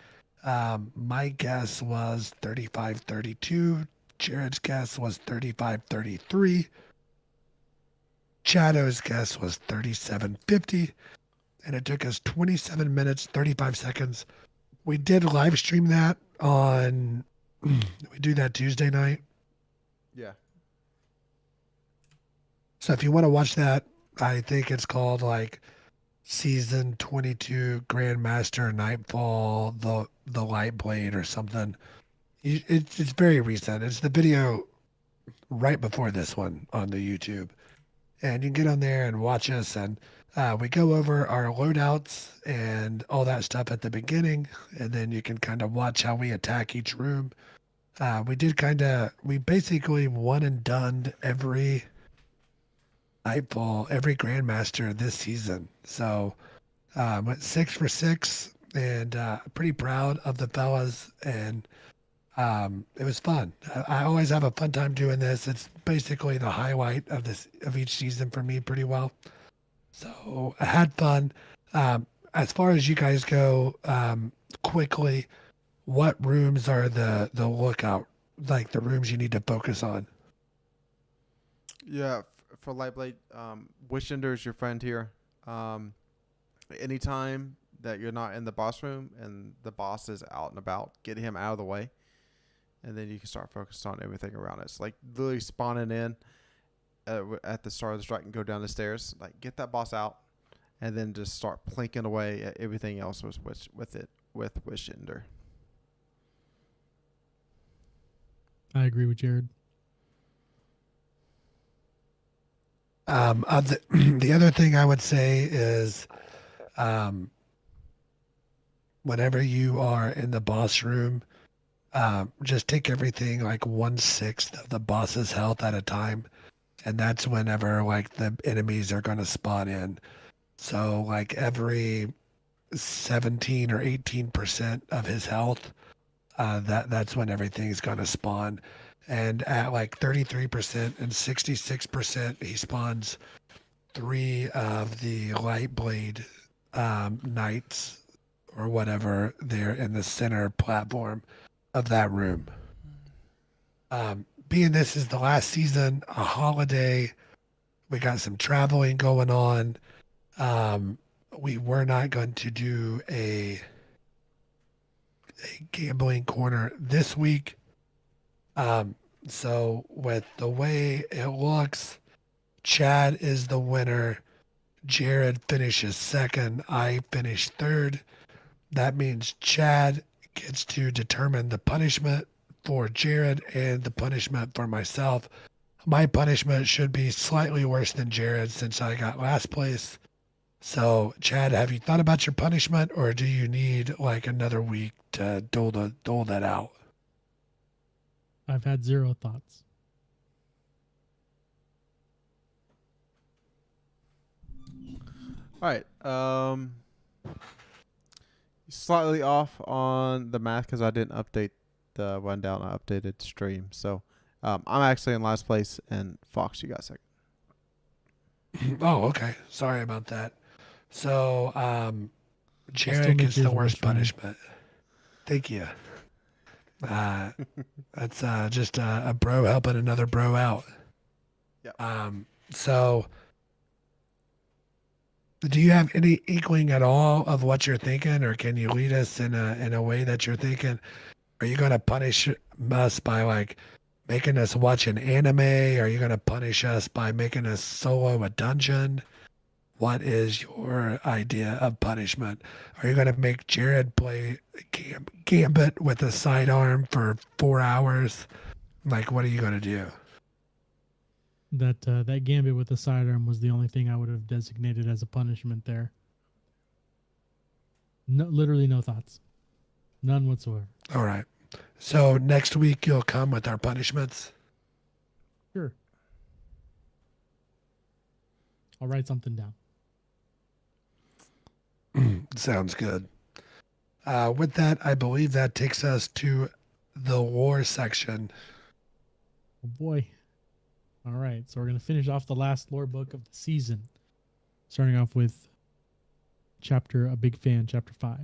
S2: My guess was 35:32. Jared's guess was 35:33. Shadow's guess was 37:50. And it took us 27 minutes, 35 seconds. We did live stream that on, we do that Tuesday night.
S3: Yeah.
S2: So if you want to watch that, I think it's called like Season 22 Grandmaster Nightfall, the Lightblade or something. It's very recent. It's the video right before this one on the YouTube. And you can get on there and watch us. And we go over our loadouts and all that stuff at the beginning. And then you can kind of watch how we attack each room. We basically one and done every Nightfall, every Grandmaster this season. So went 6 for 6 and pretty proud of the fellas. And it was fun. I always have a fun time doing this. It's basically the highlight of each season for me pretty well. So I had fun. As far as you guys go, quickly, what rooms are the lookout, like the rooms you need to focus on?
S3: Yeah, for Lightblade, Wishender is your friend here. Anytime that you're not in the boss room and the boss is out and about, get him out of the way. And then you can start focusing on everything around it. It's like literally spawning in at the start of the strike and go down the stairs. Like get that boss out, and then just start plinking away at everything else with Wishender.
S1: I agree with Jared.
S2: The other thing I would say is, whenever you are in the boss room, just take everything like 1/6 of the boss's health at a time. And that's whenever like the enemies are going to spawn in. So like every 17 or 18% of his health, that's when everything's going to spawn. And at like 33% and 66%, he spawns 3 of the Lightblade knights or whatever there in the center platform of that room. Being this is the last season, a holiday, we got some traveling going on. We were not going to do a gambling corner this week. So with the way it looks, Chad is the winner. Jared finishes second. I finished third. That means Chad gets to determine the punishment for Jared and the punishment for myself. My punishment should be slightly worse than Jared since I got last place. So, Chad, have you thought about your punishment, or do you need like another week to dole that out?
S1: I've had 0 thoughts.
S3: All right. Slightly off on the math because I didn't update the rundown. I updated stream. So I'm actually in last place, and Fox, you got second.
S2: Oh, okay. Sorry about that. So, Jared
S1: make
S2: gets the
S1: yours
S2: worst
S1: worse, Ryan.
S2: punishment. Thank you. That's just a bro helping another bro out.
S3: Yep.
S2: So Do you have any inkling at all of what you're thinking, or can you lead us in a way that you're thinking? Are you going to punish us by like making us watch an anime? Are you going to punish us by making us solo a dungeon? What is your idea of punishment? Are you going to make Jared play Gambit with a sidearm for 4 hours? Like, what are you going to do?
S1: That gambit with the sidearm was the only thing I would have designated as a punishment there. No, literally no thoughts, none whatsoever.
S2: All right. So next week you'll come with our punishments.
S1: Sure. I'll write something down.
S2: Sounds good. With that, I believe that takes us to the lore section.
S1: Oh boy. All right, so we're going to finish off the last lore book of the season, starting off with A Big Fan, Chapter 5.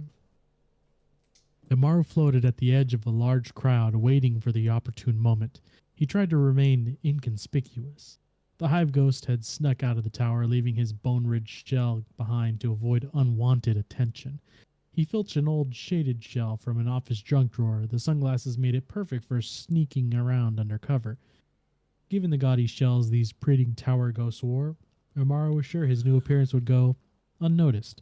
S1: Amaru floated at the edge of a large crowd, waiting for the opportune moment. He tried to remain inconspicuous. The hive ghost had snuck out of the tower, leaving his bone-ridged shell behind to avoid unwanted attention. He filched an old shaded shell from an office junk drawer. The sunglasses made it perfect for sneaking around under cover. Given the gaudy shells these prating tower ghosts wore, Amaru was sure his new appearance would go unnoticed.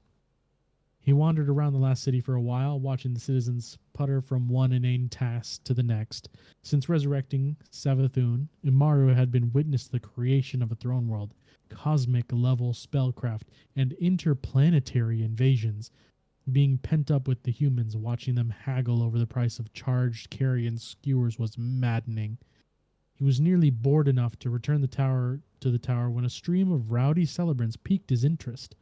S1: He wandered around the last city for a while, watching the citizens putter from one inane task to the next. Since resurrecting Savathun, Amaru had been witness to the creation of a throne world, cosmic-level spellcraft, and interplanetary invasions. Being pent up with the humans, watching them haggle over the price of charged carrion skewers was maddening. He was nearly bored enough to return to the tower when a stream of rowdy celebrants piqued his interest.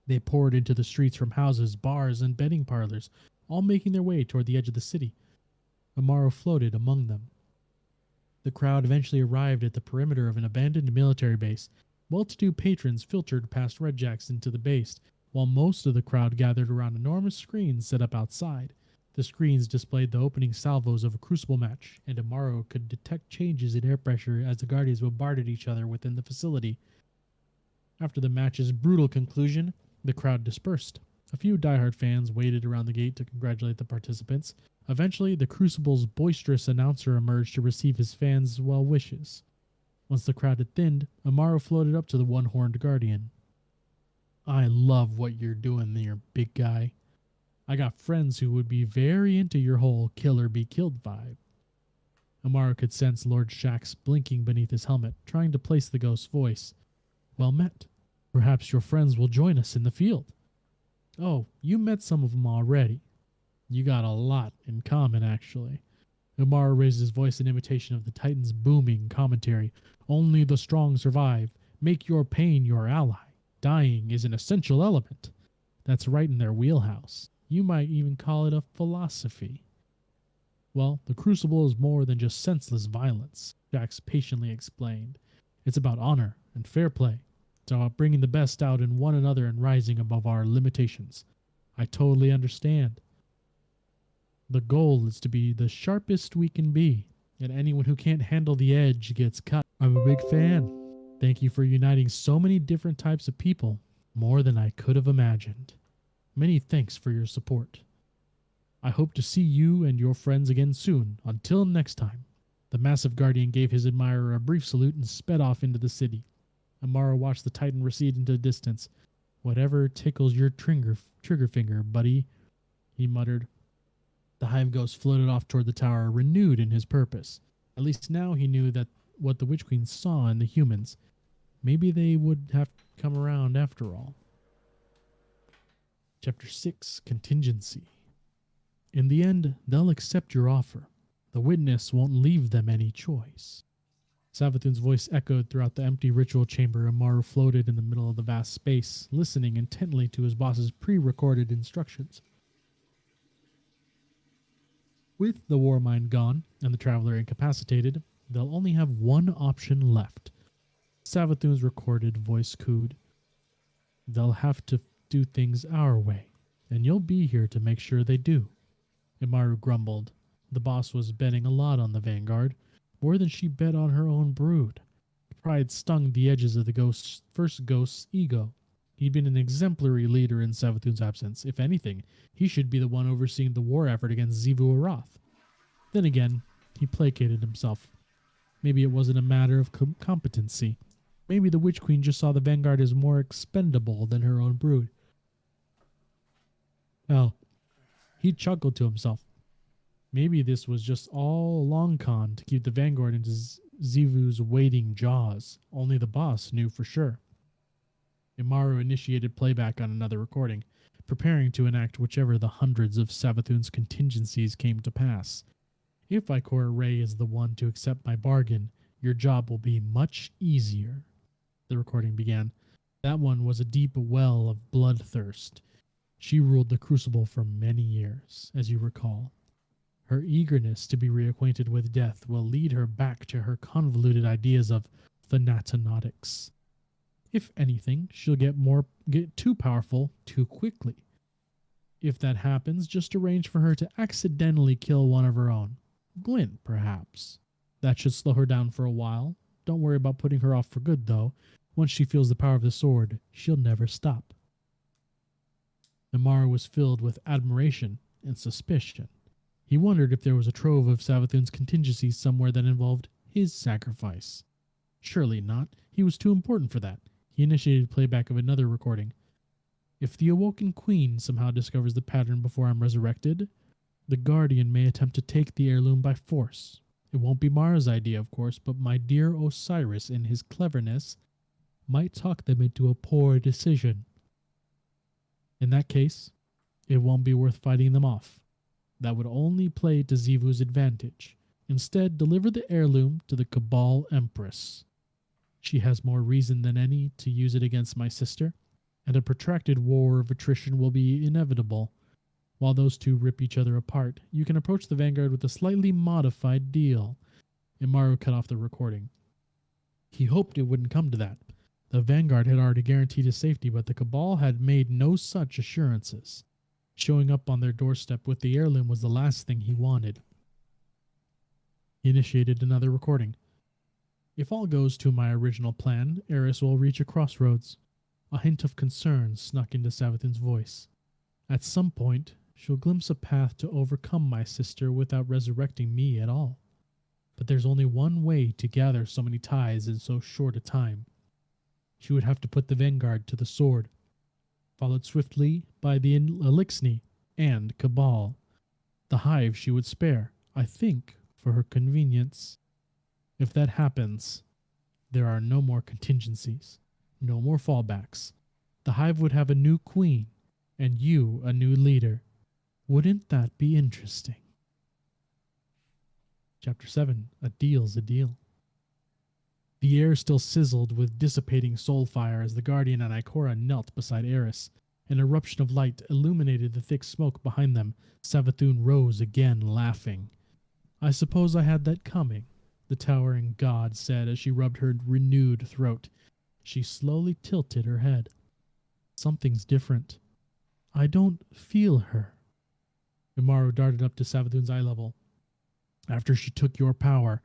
S1: They poured into the streets from houses, bars, and betting parlors, all making their way toward the edge of the city. Amaru floated among them. The crowd eventually arrived at the perimeter of an abandoned military base. Well-to-do patrons filtered past redjacks into the base, while most of the crowd gathered around enormous screens set up outside. The screens displayed the opening salvos of a crucible match, and Amaru could detect changes in air pressure as the guardians bombarded each other within the facility. After the match's brutal conclusion, the crowd dispersed. A few diehard fans waited around the gate to congratulate the participants. Eventually, the Crucible's boisterous announcer emerged to receive his fans' well wishes. Once the crowd had thinned, Amaru floated up to the one-horned guardian. "I love what you're doing there, big guy. I got friends who would be very into your whole kill or be killed vibe." Amaru could sense Lord Shax blinking beneath his helmet, trying to place the ghost's voice. "Well met. Perhaps your friends will join us in the field." "Oh, you met some of them already. You got a lot in common, actually." Amaru raised his voice in imitation of the Titan's booming commentary. "Only the strong survive. Make your pain your ally. Dying is an essential element." That's right in their wheelhouse. You might even call it a philosophy. "Well, the Crucible is more than just senseless violence," Jax patiently explained. "It's about honor and fair play. It's about bringing the best out in one another and rising above our limitations. I totally understand. The goal is to be the sharpest we can be, and anyone who can't handle the edge gets cut. I'm a big fan. Thank you for uniting so many different types of people, more than I could have imagined. Many thanks for your support. I hope to see you and your friends again soon. Until next time." The massive guardian gave his admirer a brief salute and sped off into the city. Amaru watched the Titan recede into the distance. "Whatever tickles your trigger finger, buddy," he muttered. The hive ghost floated off toward the tower, renewed in his purpose. At least now he knew that what the Witch Queen saw in the humans. Maybe they would have come around after all. Chapter 6, Contingency. In the end, they'll accept your offer. The witness won't leave them any choice. Savathun's voice echoed throughout the empty ritual chamber. Amaru floated in the middle of the vast space, listening intently to his boss's pre-recorded instructions. With the war mind gone and the traveler incapacitated, they'll only have one option left. Savathun's recorded voice cooed. "They'll have to do things our way, and you'll be here to make sure they do." Amaru grumbled. The boss was betting a lot on the Vanguard, more than she bet on her own brood. Pride stung the edges of the first ghost's ego. He'd been an exemplary leader in Savathun's absence. If anything, he should be the one overseeing the war effort against Xivu Arath. Then again, he placated himself. Maybe it wasn't a matter of competency. Maybe the Witch Queen just saw the Vanguard as more expendable than her own brood. Hell, he chuckled to himself. Maybe this was just all a long con to keep the Vanguard into Xivu's waiting jaws. Only the boss knew for sure. Imaru initiated playback on another recording, preparing to enact whichever the hundreds of Savathun's contingencies came to pass. If Ikora Rey is the one to accept my bargain, your job will be much easier. The recording began. That one was a deep well of bloodthirst. She ruled the Crucible for many years, as you recall. Her eagerness to be reacquainted with death will lead her back to her convoluted ideas of thanatonautics. If anything, she'll get too powerful too quickly. If that happens, just arrange for her to accidentally kill one of her own. Glint, perhaps. That should slow her down for a while. Don't worry about putting her off for good, though. Once she feels the power of the sword, she'll never stop. Imaru was filled with admiration and suspicion. He wondered if there was a trove of Savathun's contingencies somewhere that involved his sacrifice. Surely not. He was too important for that. He initiated playback of another recording. If the awoken queen somehow discovers the pattern before I'm resurrected, the Guardian may attempt to take the heirloom by force. It won't be Mara's idea, of course, but my dear Osiris, in his cleverness, might talk them into a poor decision. In that case, it won't be worth fighting them off. That would only play to Xivu's advantage. Instead, deliver the heirloom to the Cabal Empress. She has more reason than any to use it against my sister, and a protracted war of attrition will be inevitable. While those two rip each other apart, you can approach the Vanguard with a slightly modified deal. Imaru cut off the recording. He hoped it wouldn't come to that. The Vanguard had already guaranteed his safety, but the Cabal had made no such assurances. Showing up on their doorstep with the heirloom was the last thing he wanted. He initiated another recording. If all goes to my original plan, Eris will reach a crossroads. A hint of concern snuck into Savathun's voice. At some point, she'll glimpse a path to overcome my sister without resurrecting me at all. But there's only one way to gather so many ties in so short a time. She would have to put the Vanguard to the sword, followed swiftly by the Elixni and Cabal. The Hive she would spare, I think, for her convenience. If that happens, there are no more contingencies, no more fallbacks. The Hive would have a new queen, and you a new leader. Wouldn't that be interesting? Chapter 7. A deal's a deal. The air still sizzled with dissipating soul fire as the Guardian and Ikora knelt beside Eris. An eruption of light illuminated the thick smoke behind them. Savathun rose again, laughing. I suppose I had that coming, the towering god said as she rubbed her renewed throat. She slowly tilted her head. Something's different. I don't feel her. Imaru darted up to Savathun's eye level. After she took your power,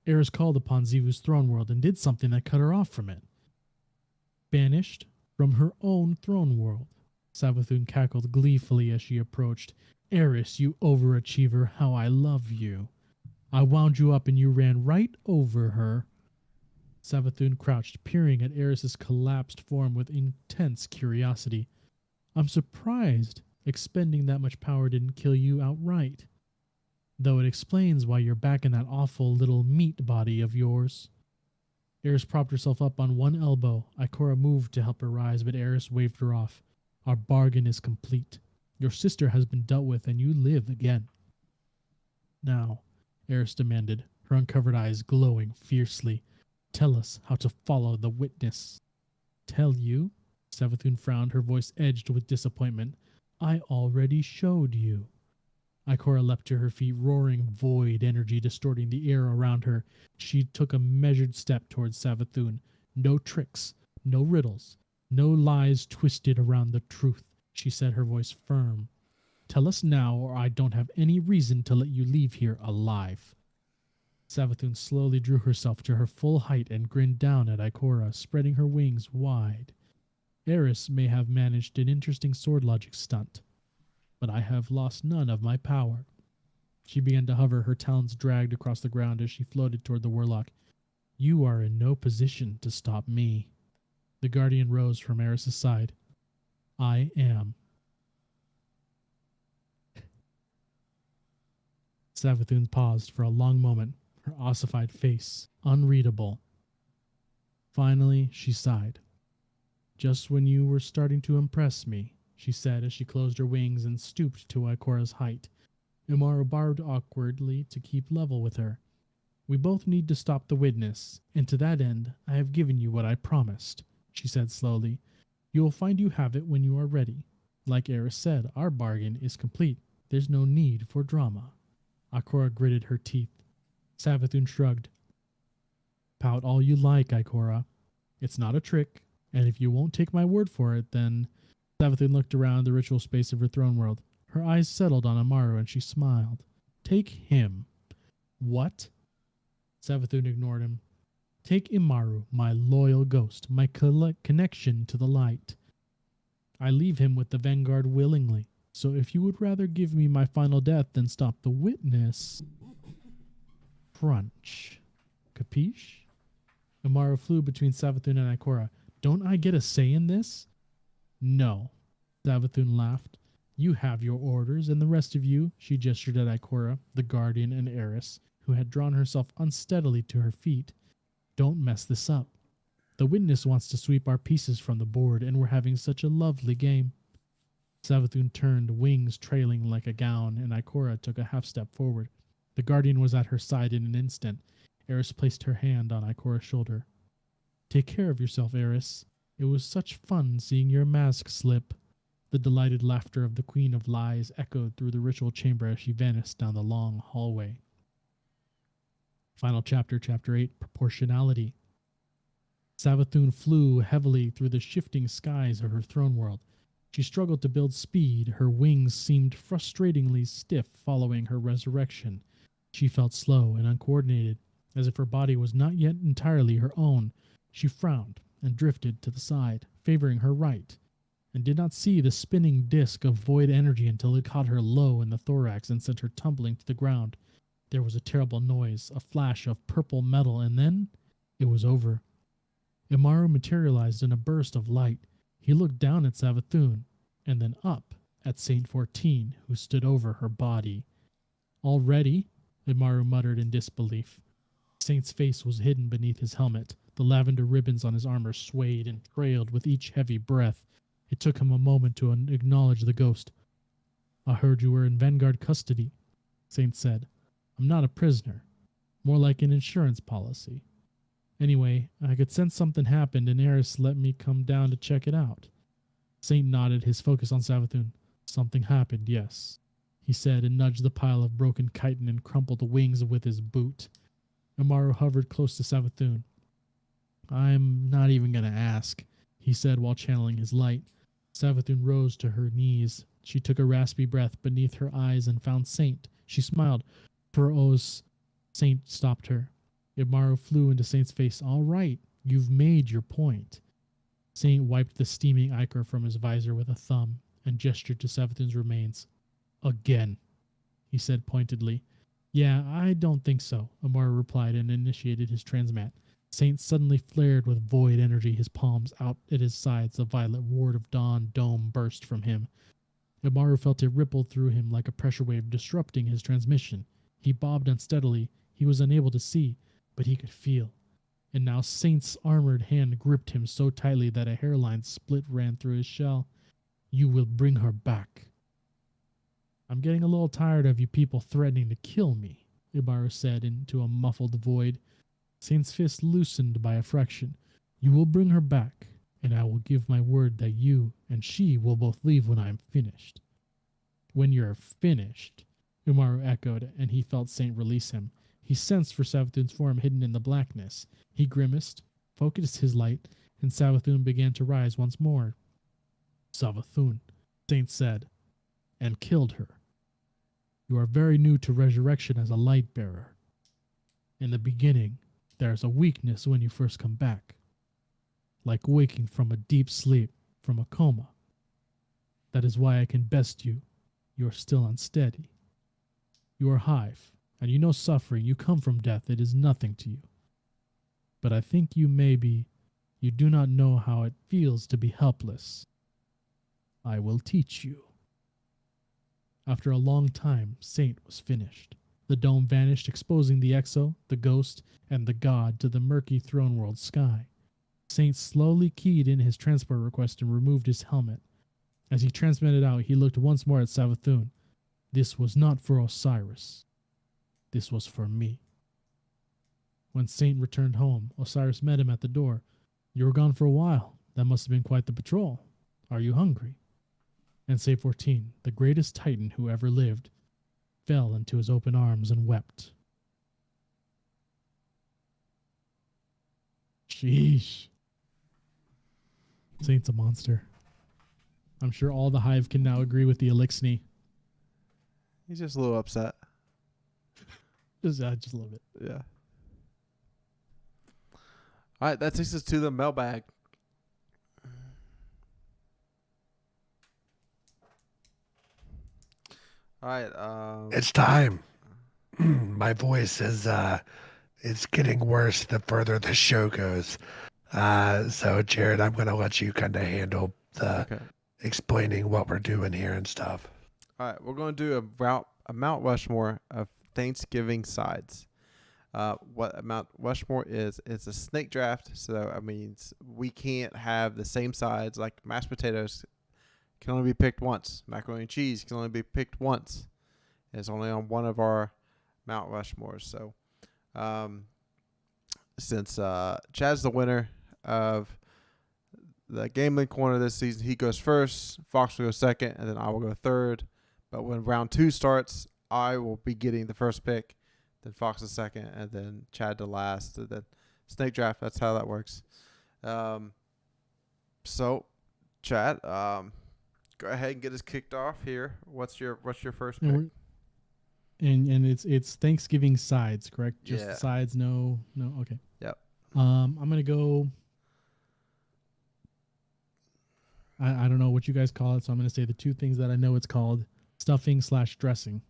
S1: Eris called upon Xivu's throne world and did something that cut her off from it. Banished from her own throne world. Savathun cackled gleefully as she approached. Eris, you overachiever, how I love you. I wound you up and you ran right over her. Savathun crouched, peering at Eris's collapsed form with intense curiosity. I'm surprised expending that much power didn't kill you outright. Though it explains why you're back in that awful little meat body of yours. Eris propped herself up on one elbow. Ikora moved to help her rise, but Eris waved her off. Our bargain is complete. Your sister has been dealt with, and you live again. Now, Eris demanded, her uncovered eyes glowing fiercely. Tell us how to follow the witness. Tell you? Savathun frowned, her voice edged with disappointment. I already showed you. Ikora leapt to her feet, roaring void energy distorting the air around her. She took a measured step towards Savathun. No tricks, no riddles, no lies twisted around the truth, she said, her voice firm. Tell us now, or I don't have any reason to let you leave here alive. Savathun slowly drew herself to her full height and grinned down at Ikora, spreading her wings wide. Eris may have managed an interesting sword logic stunt, but I have lost none of my power. She began to hover, her talons dragged across the ground as she floated toward the warlock. You are in no position to stop me. The guardian rose from Eris's side. I am. Savathun paused for a long moment, her ossified face unreadable. Finally, she sighed. Just when you were starting to impress me, she said as she closed her wings and stooped to Ikora's height. Umaru bowed awkwardly to keep level with her. We both need to stop the witness, and to that end, I have given you what I promised, she said slowly. You will find you have it when you are ready. Like Eris said, our bargain is complete. There's no need for drama. Ikora gritted her teeth. Savathun shrugged. Pout all you like, Ikora. It's not a trick, and if you won't take my word for it, then... Savathun looked around the ritual space of her throne world. Her eyes settled on Amaru, and she smiled. Take him. What? Savathun ignored him. Take Imaru, my loyal ghost, my connection to the light. I leave him with the Vanguard willingly, so if you would rather give me my final death than stop the witness... Crunch. Capiche? Imaru flew between Savathun and Ikora. Don't I get a say in this? No. Savathun laughed. You have your orders, and the rest of you, she gestured at Ikora, the guardian and heiress, who had drawn herself unsteadily to her feet. Don't mess this up. The witness wants to sweep our pieces from the board, and we're having such a lovely game. Savathun turned, wings trailing like a gown, and Ikora took a half step forward. The guardian was at her side in an instant. Eris placed her hand on Ikora's shoulder. Take care of yourself, Eris. It was such fun seeing your mask slip. The delighted laughter of the Queen of Lies echoed through the ritual chamber as she vanished down the long hallway. Final chapter, Chapter 8, Proportionality. Savathun flew heavily through the shifting skies of her throne world. She struggled to build speed. Her wings seemed frustratingly stiff following her resurrection. She felt slow and uncoordinated, as if her body was not yet entirely her own. She frowned and drifted to the side, favoring her right, and did not see the spinning disk of void energy until it caught her low in the thorax and sent her tumbling to the ground. There was a terrible noise, a flash of purple metal, and then it was over. Imaru materialized in a burst of light. He looked down at Savathun, and then up at Saint 14, who stood over her body. Already? Imaru muttered in disbelief. Saint's face was hidden beneath his helmet. The lavender ribbons on his armor swayed and trailed with each heavy breath. It took him a moment to acknowledge the ghost. I heard you were in Vanguard custody, Saint said. I'm not a prisoner. More like an insurance policy. Anyway, I could sense something happened and Eris let me come down to check it out. Saint nodded, his focus on Savathun. Something happened, yes, he said, and nudged the pile of broken chitin and crumpled the wings with his boot. Imaru hovered close to Savathun. I'm not even going to ask, he said while channeling his light. Savathun rose to her knees. She took a raspy breath beneath her eyes and found Saint. She smiled. For Oz, Saint stopped her. Imaru flew into Saint's face. All right, you've made your point. Saint wiped the steaming ichor from his visor with a thumb and gestured to Savathun's remains. Again, he said pointedly. Yeah, I don't think so, Imaru replied and initiated his transmat. Saint suddenly flared with void energy, his palms out at his sides. A violet ward of dawn dome burst from him. Imaru felt it ripple through him like a pressure wave, disrupting his transmission. He bobbed unsteadily. He was unable to see, but he could feel. And now Saint's armored hand gripped him so tightly that a hairline split ran through his shell. You will bring her back. I'm getting a little tired of you people threatening to kill me, Imaru said into a muffled void. Saint's fist loosened by a fraction. You will bring her back, and I will give my word that you and she will both leave when I am finished. When you're finished, Umaru echoed, and he felt Saint release him. He sensed for Savathun's form hidden in the blackness. He grimaced, focused his light, and Savathun began to rise once more. Savathun, Saint said, and killed her. You are very new to resurrection as a light bearer. In the beginning, there is a weakness when you first come back, like waking from a deep sleep. from a coma. That is why I can best you. You are still unsteady. You are Hive, and you know suffering. You come from death. It is nothing to you. But I think you do not know how it feels to be helpless. I will teach you. After a long time, Saint was finished. The dome vanished, exposing the Exo, the Ghost, and the God to the murky throne world sky. Saint slowly keyed in his transport request and removed his helmet. As he transmitted out, he looked once more at Savathun. This was not for Osiris. This was for me. When Saint returned home, Osiris met him at the door. You were gone for a while. That must have been quite the patrol. Are you hungry? And Saint 14, the greatest titan who ever lived, fell into his open arms and wept. Sheesh. Saint's a monster. I'm sure all the Hive can now agree with the Elixni.
S3: He's just a little upset.
S1: I just love it.
S3: Yeah. All right, that takes us to the mailbag. All right.
S2: It's time. My voice is it's getting worse the further the show goes. So Jared, I'm going to let you kind of handle the explaining what we're doing here and stuff.
S3: All right, we're going to do a Mount Rushmore of Thanksgiving sides. What a Mount Rushmore is, it's a snake draft. So, I mean, we can't have the same sides. Like mashed potatoes can only be picked once. Macaroni and cheese can only be picked once. It's only on one of our Mount Rushmores. So, since Chad's the winner of the Gambling Corner this season, he goes first, Fox will go second, and then I will go third. But when round 2 starts, I will be getting the first pick, then Fox the second, and then Chad the last. And then snake draft, that's how that works. So, Chad, go ahead and get us kicked off here. What's your first pick?
S1: And it's Thanksgiving sides, correct? Just
S3: Yeah.
S1: sides, no, okay.
S3: Yep.
S1: I'm gonna go. I don't know what you guys call it, so I'm gonna say the two things that I know it's called: stuffing/dressing.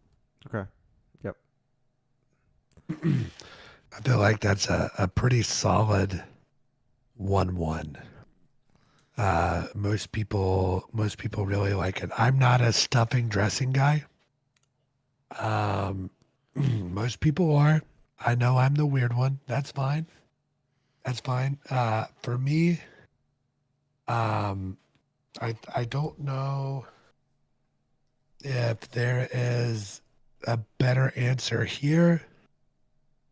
S3: Okay. Yep.
S2: I feel like that's a pretty solid 1-1. Most people really like it. I'm not a stuffing dressing guy. Most people are. I know I'm the weird one. That's fine. For me, I don't know if there is a better answer here.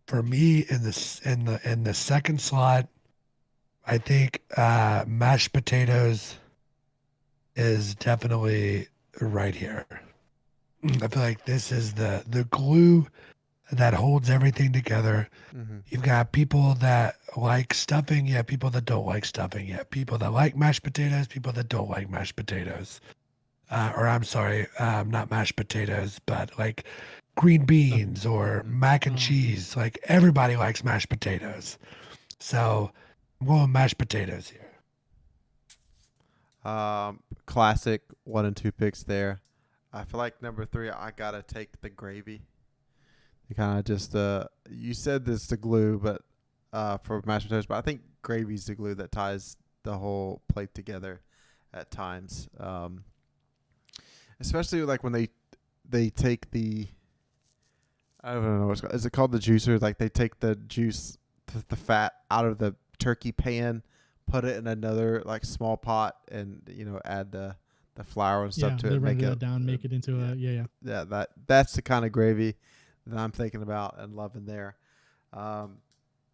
S2: For me, in the second slot, I think mashed potatoes is definitely right here. I feel like this is the glue that holds everything together.
S3: Mm-hmm.
S2: You've got people that like stuffing, yeah, people that don't like stuffing, yeah, people that like mashed potatoes, people that don't like mashed potatoes. Or I'm sorry, not mashed potatoes, but like green beans or mac and cheese. Like everybody likes mashed potatoes. So I'm going mashed potatoes here.
S3: Classic 1 and 2 picks there. I feel like number 3, I gotta take the gravy. You kind of just you said this the glue, but for mashed potatoes, but I think gravy's the glue that ties the whole plate together at times. Especially like when they take the, I don't know what's called. Is it called the juicer? Like they take the juice, the fat out of the turkey pan, put it in another like small pot, and add the flour and stuff to it.
S1: Make it down, make it into
S3: Yeah, that's the kind of gravy that I'm thinking about and loving there.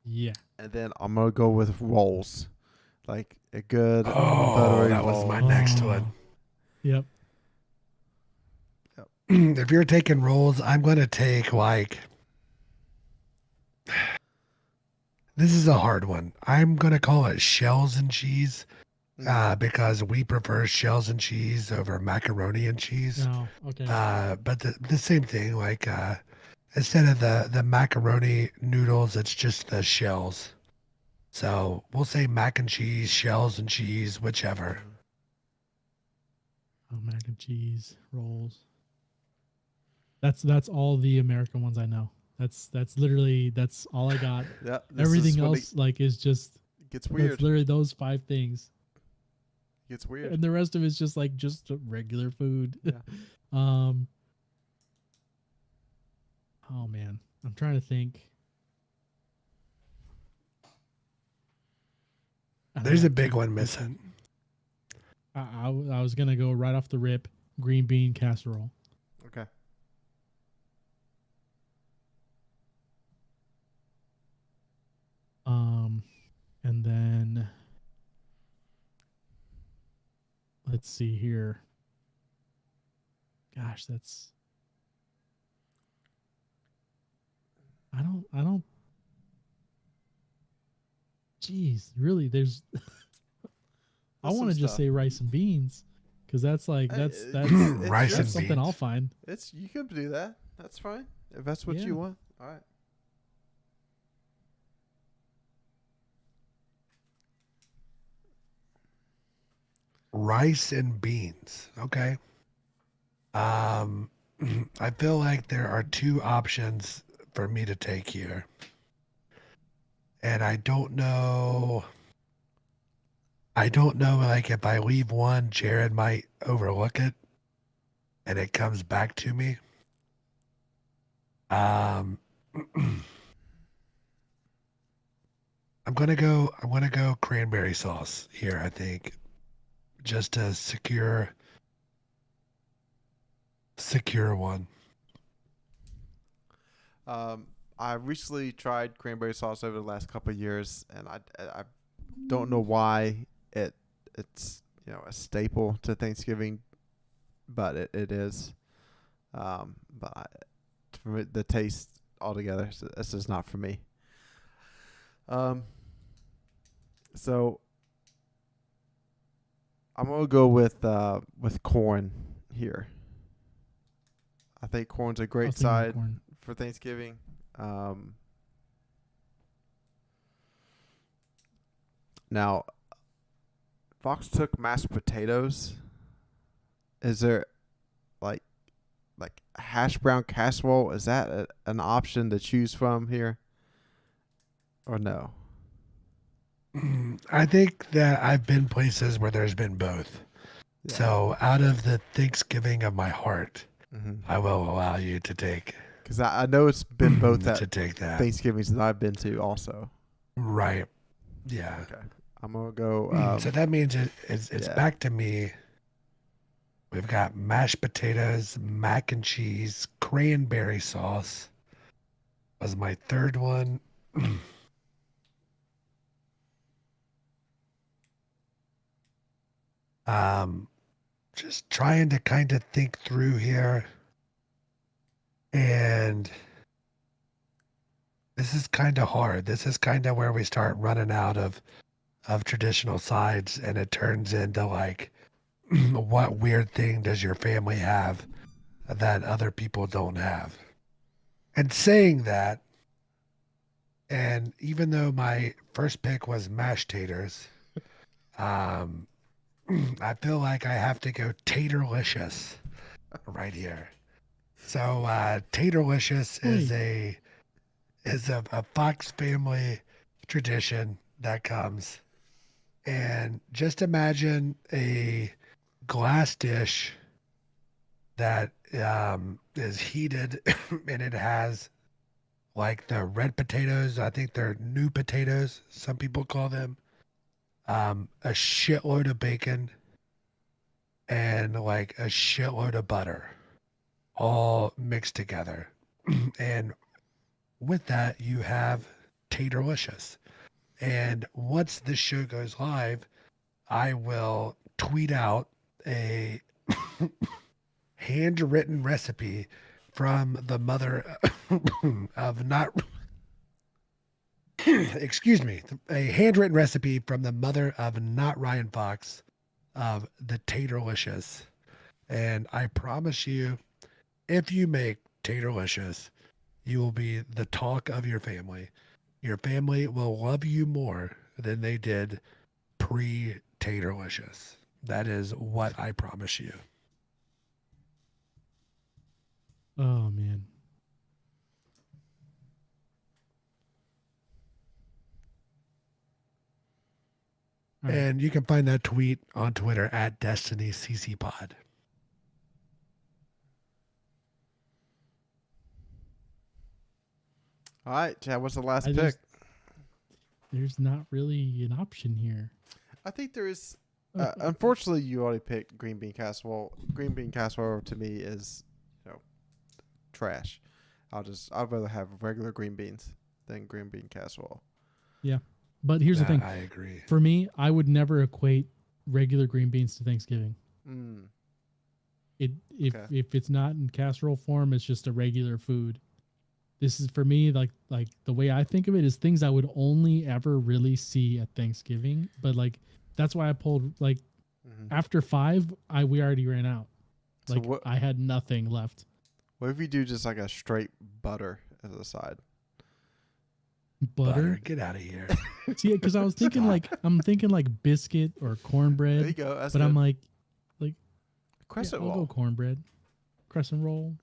S1: Yeah.
S3: And then I'm gonna go with rolls, like a good
S2: buttery that
S3: roll.
S2: Was my next one.
S1: Yep.
S2: If you're taking rolls, I'm going to take like, this is a hard one. I'm going to call it shells and cheese because we prefer shells and cheese over macaroni and cheese.
S1: Oh, okay.
S2: But the same thing, like instead of the macaroni noodles, it's just the shells. So we'll say mac and cheese, shells and cheese, whichever.
S1: mac and cheese rolls. That's all the American ones I know. That's literally that's all I got.
S3: Yeah.
S1: Everything else is just
S3: gets weird.
S1: It's literally those 5 things.
S3: Gets weird.
S1: And the rest of it's just regular food.
S3: Yeah.
S1: Oh man, I'm trying to think.
S2: There's a big one missing.
S1: I was gonna go right off the rip. Green bean casserole.
S3: Okay.
S1: And then let's see here. Gosh, that's I don't Jeez, really there's I want to just say rice and beans because that's that's
S2: rice and
S1: something
S2: beans.
S1: I'll find.
S3: You can do that. That's fine. If that's what you want. All right.
S2: Rice and beans. Okay. I feel like there are 2 options for me to take here. And I don't know like if I leave one, Jared might overlook it and it comes back to me. I'm gonna go cranberry sauce here, I think. Just to secure one.
S3: I recently tried cranberry sauce over the last couple of years, and I don't know why it's a staple to Thanksgiving, but it is. For the taste altogether, this is not for me. So I'm gonna go with corn here. I think corn's a great side for Thanksgiving. Now, Fox took mashed potatoes. Is there like hash brown casserole? Is that an option to choose from here, or no?
S2: I think that I've been places where there's been both. Yeah. So out of the Thanksgiving of my heart, I will allow you to take.
S3: Because I know it's been both
S2: to take that
S3: Thanksgivings that I've been to also.
S2: Right. Yeah.
S3: Okay. I'm gonna go.
S2: So that means it's back to me. We've got mashed potatoes, mac and cheese, cranberry sauce was my third one. Just trying to kind of think through here. And this is kind of hard. This is kind of where we start running out of traditional sides, and it turns into like, what weird thing does your family have that other people don't have? And saying that, and even though my first pick was mashed taters, I feel like I have to go Taterlicious right here. So Taterlicious is a Fox family tradition that comes. And just imagine a glass dish that is heated and it has like the red potatoes. I think they're new potatoes, some people call them. A shitload of bacon and like a shitload of butter all mixed together. And with that, you have Taterlicious. And once this show goes live, I will tweet out a handwritten recipe from the mother of not... excuse me, a handwritten recipe from the mother of NotRyanFox of the Taterlicious. And I promise you, if you make Taterlicious, you will be the talk of your family. Your family will love you more than they did pre-Taterlicious. That is what I promise you.
S1: Oh man. All right.
S2: And you can find that tweet on Twitter at DestinyCCPod.
S3: All right, Chad, what's the last pick?
S1: There's not really an option here.
S3: I think there is. Unfortunately, you already picked green bean casserole. Green bean casserole to me is, trash. I'd rather have regular green beans than green bean casserole.
S1: Yeah, but here's the thing.
S2: I agree.
S1: For me, I would never equate regular green beans to Thanksgiving. If it's not in casserole form, it's just a regular food. This is for me like the way I think of it is things I would only ever really see at Thanksgiving. But like that's why I pulled after 5, we already ran out. Like so I had nothing left.
S3: What if you do just like a straight butter as a side?
S1: Butter?
S2: Get out of here.
S1: See, because I was thinking I'm thinking like biscuit or cornbread. There
S3: you go. That's
S1: but
S3: good.
S1: I'm like
S3: crescent
S1: roll. I'll go cornbread, crescent roll,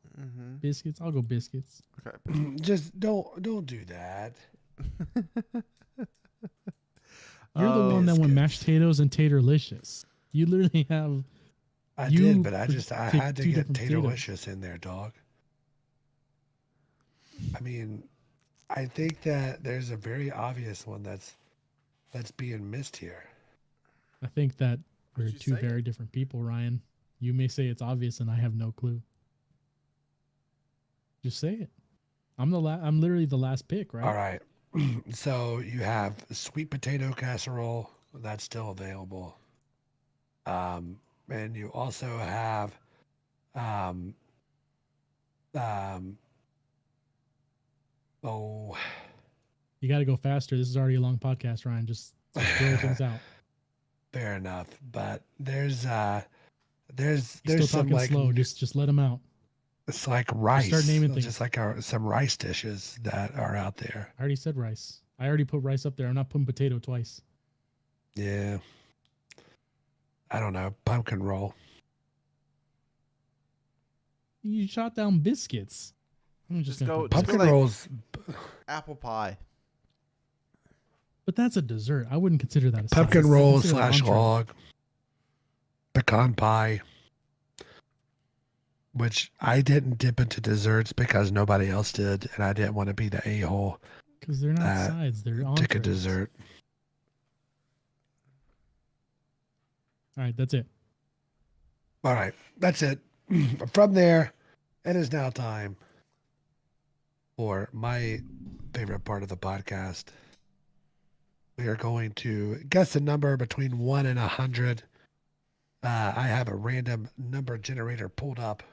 S1: biscuits. I'll go biscuits.
S3: Okay.
S2: Just don't do that.
S1: You're the one that went mashed potatoes and taterlicious. You literally have.
S2: I did, but I had to get taterlicious in there, dog. I mean, I think that there's a very obvious one that's being missed here.
S1: I think that we're two very different people, Ryan. You may say it's obvious, and I have no clue. Just say it. I'm literally the last pick, right?
S2: All right. So you have sweet potato casserole that's still available, and you also have
S1: you got to go faster. This is already a long podcast, Ryan. Just throw things out.
S2: Fair enough, but there's
S1: still
S2: some
S1: talking slow. Just let them out.
S2: It's like rice.
S1: Just start naming things.
S2: Just like some rice dishes that are out there.
S1: I already said rice. I already put rice up there. I'm not putting potato twice.
S2: Yeah. I don't know. Pumpkin roll.
S1: You shot down biscuits. I'm
S3: just go
S2: pumpkin rolls.
S3: Apple pie.
S1: But that's a dessert. I wouldn't consider that a
S2: pumpkin roll / log. Pecan pie. Which I didn't dip into desserts because nobody else did, and I didn't want to be the a-hole.
S1: Because they're not sides, they're entrees.
S2: Took a dessert.
S1: All right, that's it.
S2: All right, that's it. From there, it is now time for my favorite part of the podcast. We are going to guess a number between 1 and 100. I have a random number generator pulled up.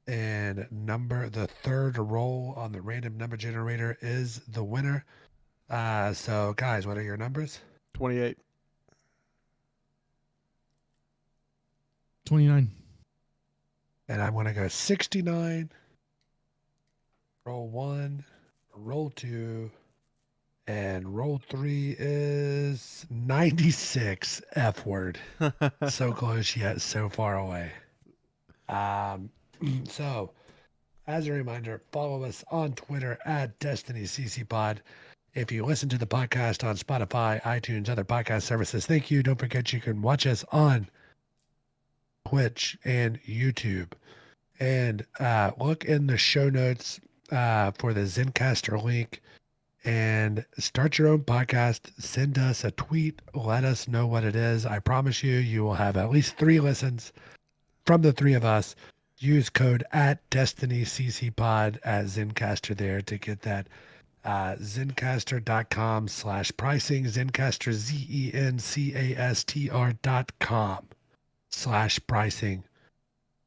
S2: And the third roll on the random number generator is the winner. So, guys, what are your numbers?
S3: 28.
S1: 29.
S2: And I'm going to go 69. Roll 1. Roll 2. And roll 3 is 96. F word. So close yet so far away. So, as a reminder, follow us on Twitter at DestinyCCPod. If you listen to the podcast on Spotify, iTunes, other podcast services, thank you. Don't forget you can watch us on Twitch and YouTube. And look in the show notes for the Zencastr link and start your own podcast. Send us a tweet. Let us know what it is. I promise you will have at least 3 listens from the 3 of us. Use code at DestinyCCPod at Zencastr there to get that. Zencastr.com/pricing. Zencastr, Zencastr.com/pricing.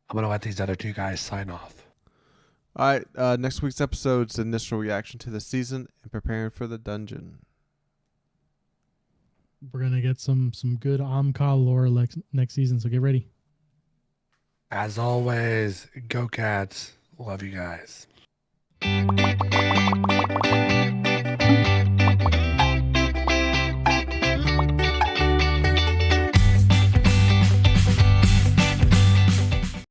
S2: I'm going to let these other 2 guys sign off.
S3: All right. Next week's episode's initial reaction to the season and preparing for the dungeon.
S1: We're going to get some good Amka lore next season, so get ready.
S2: As always, go Cats. Love you guys.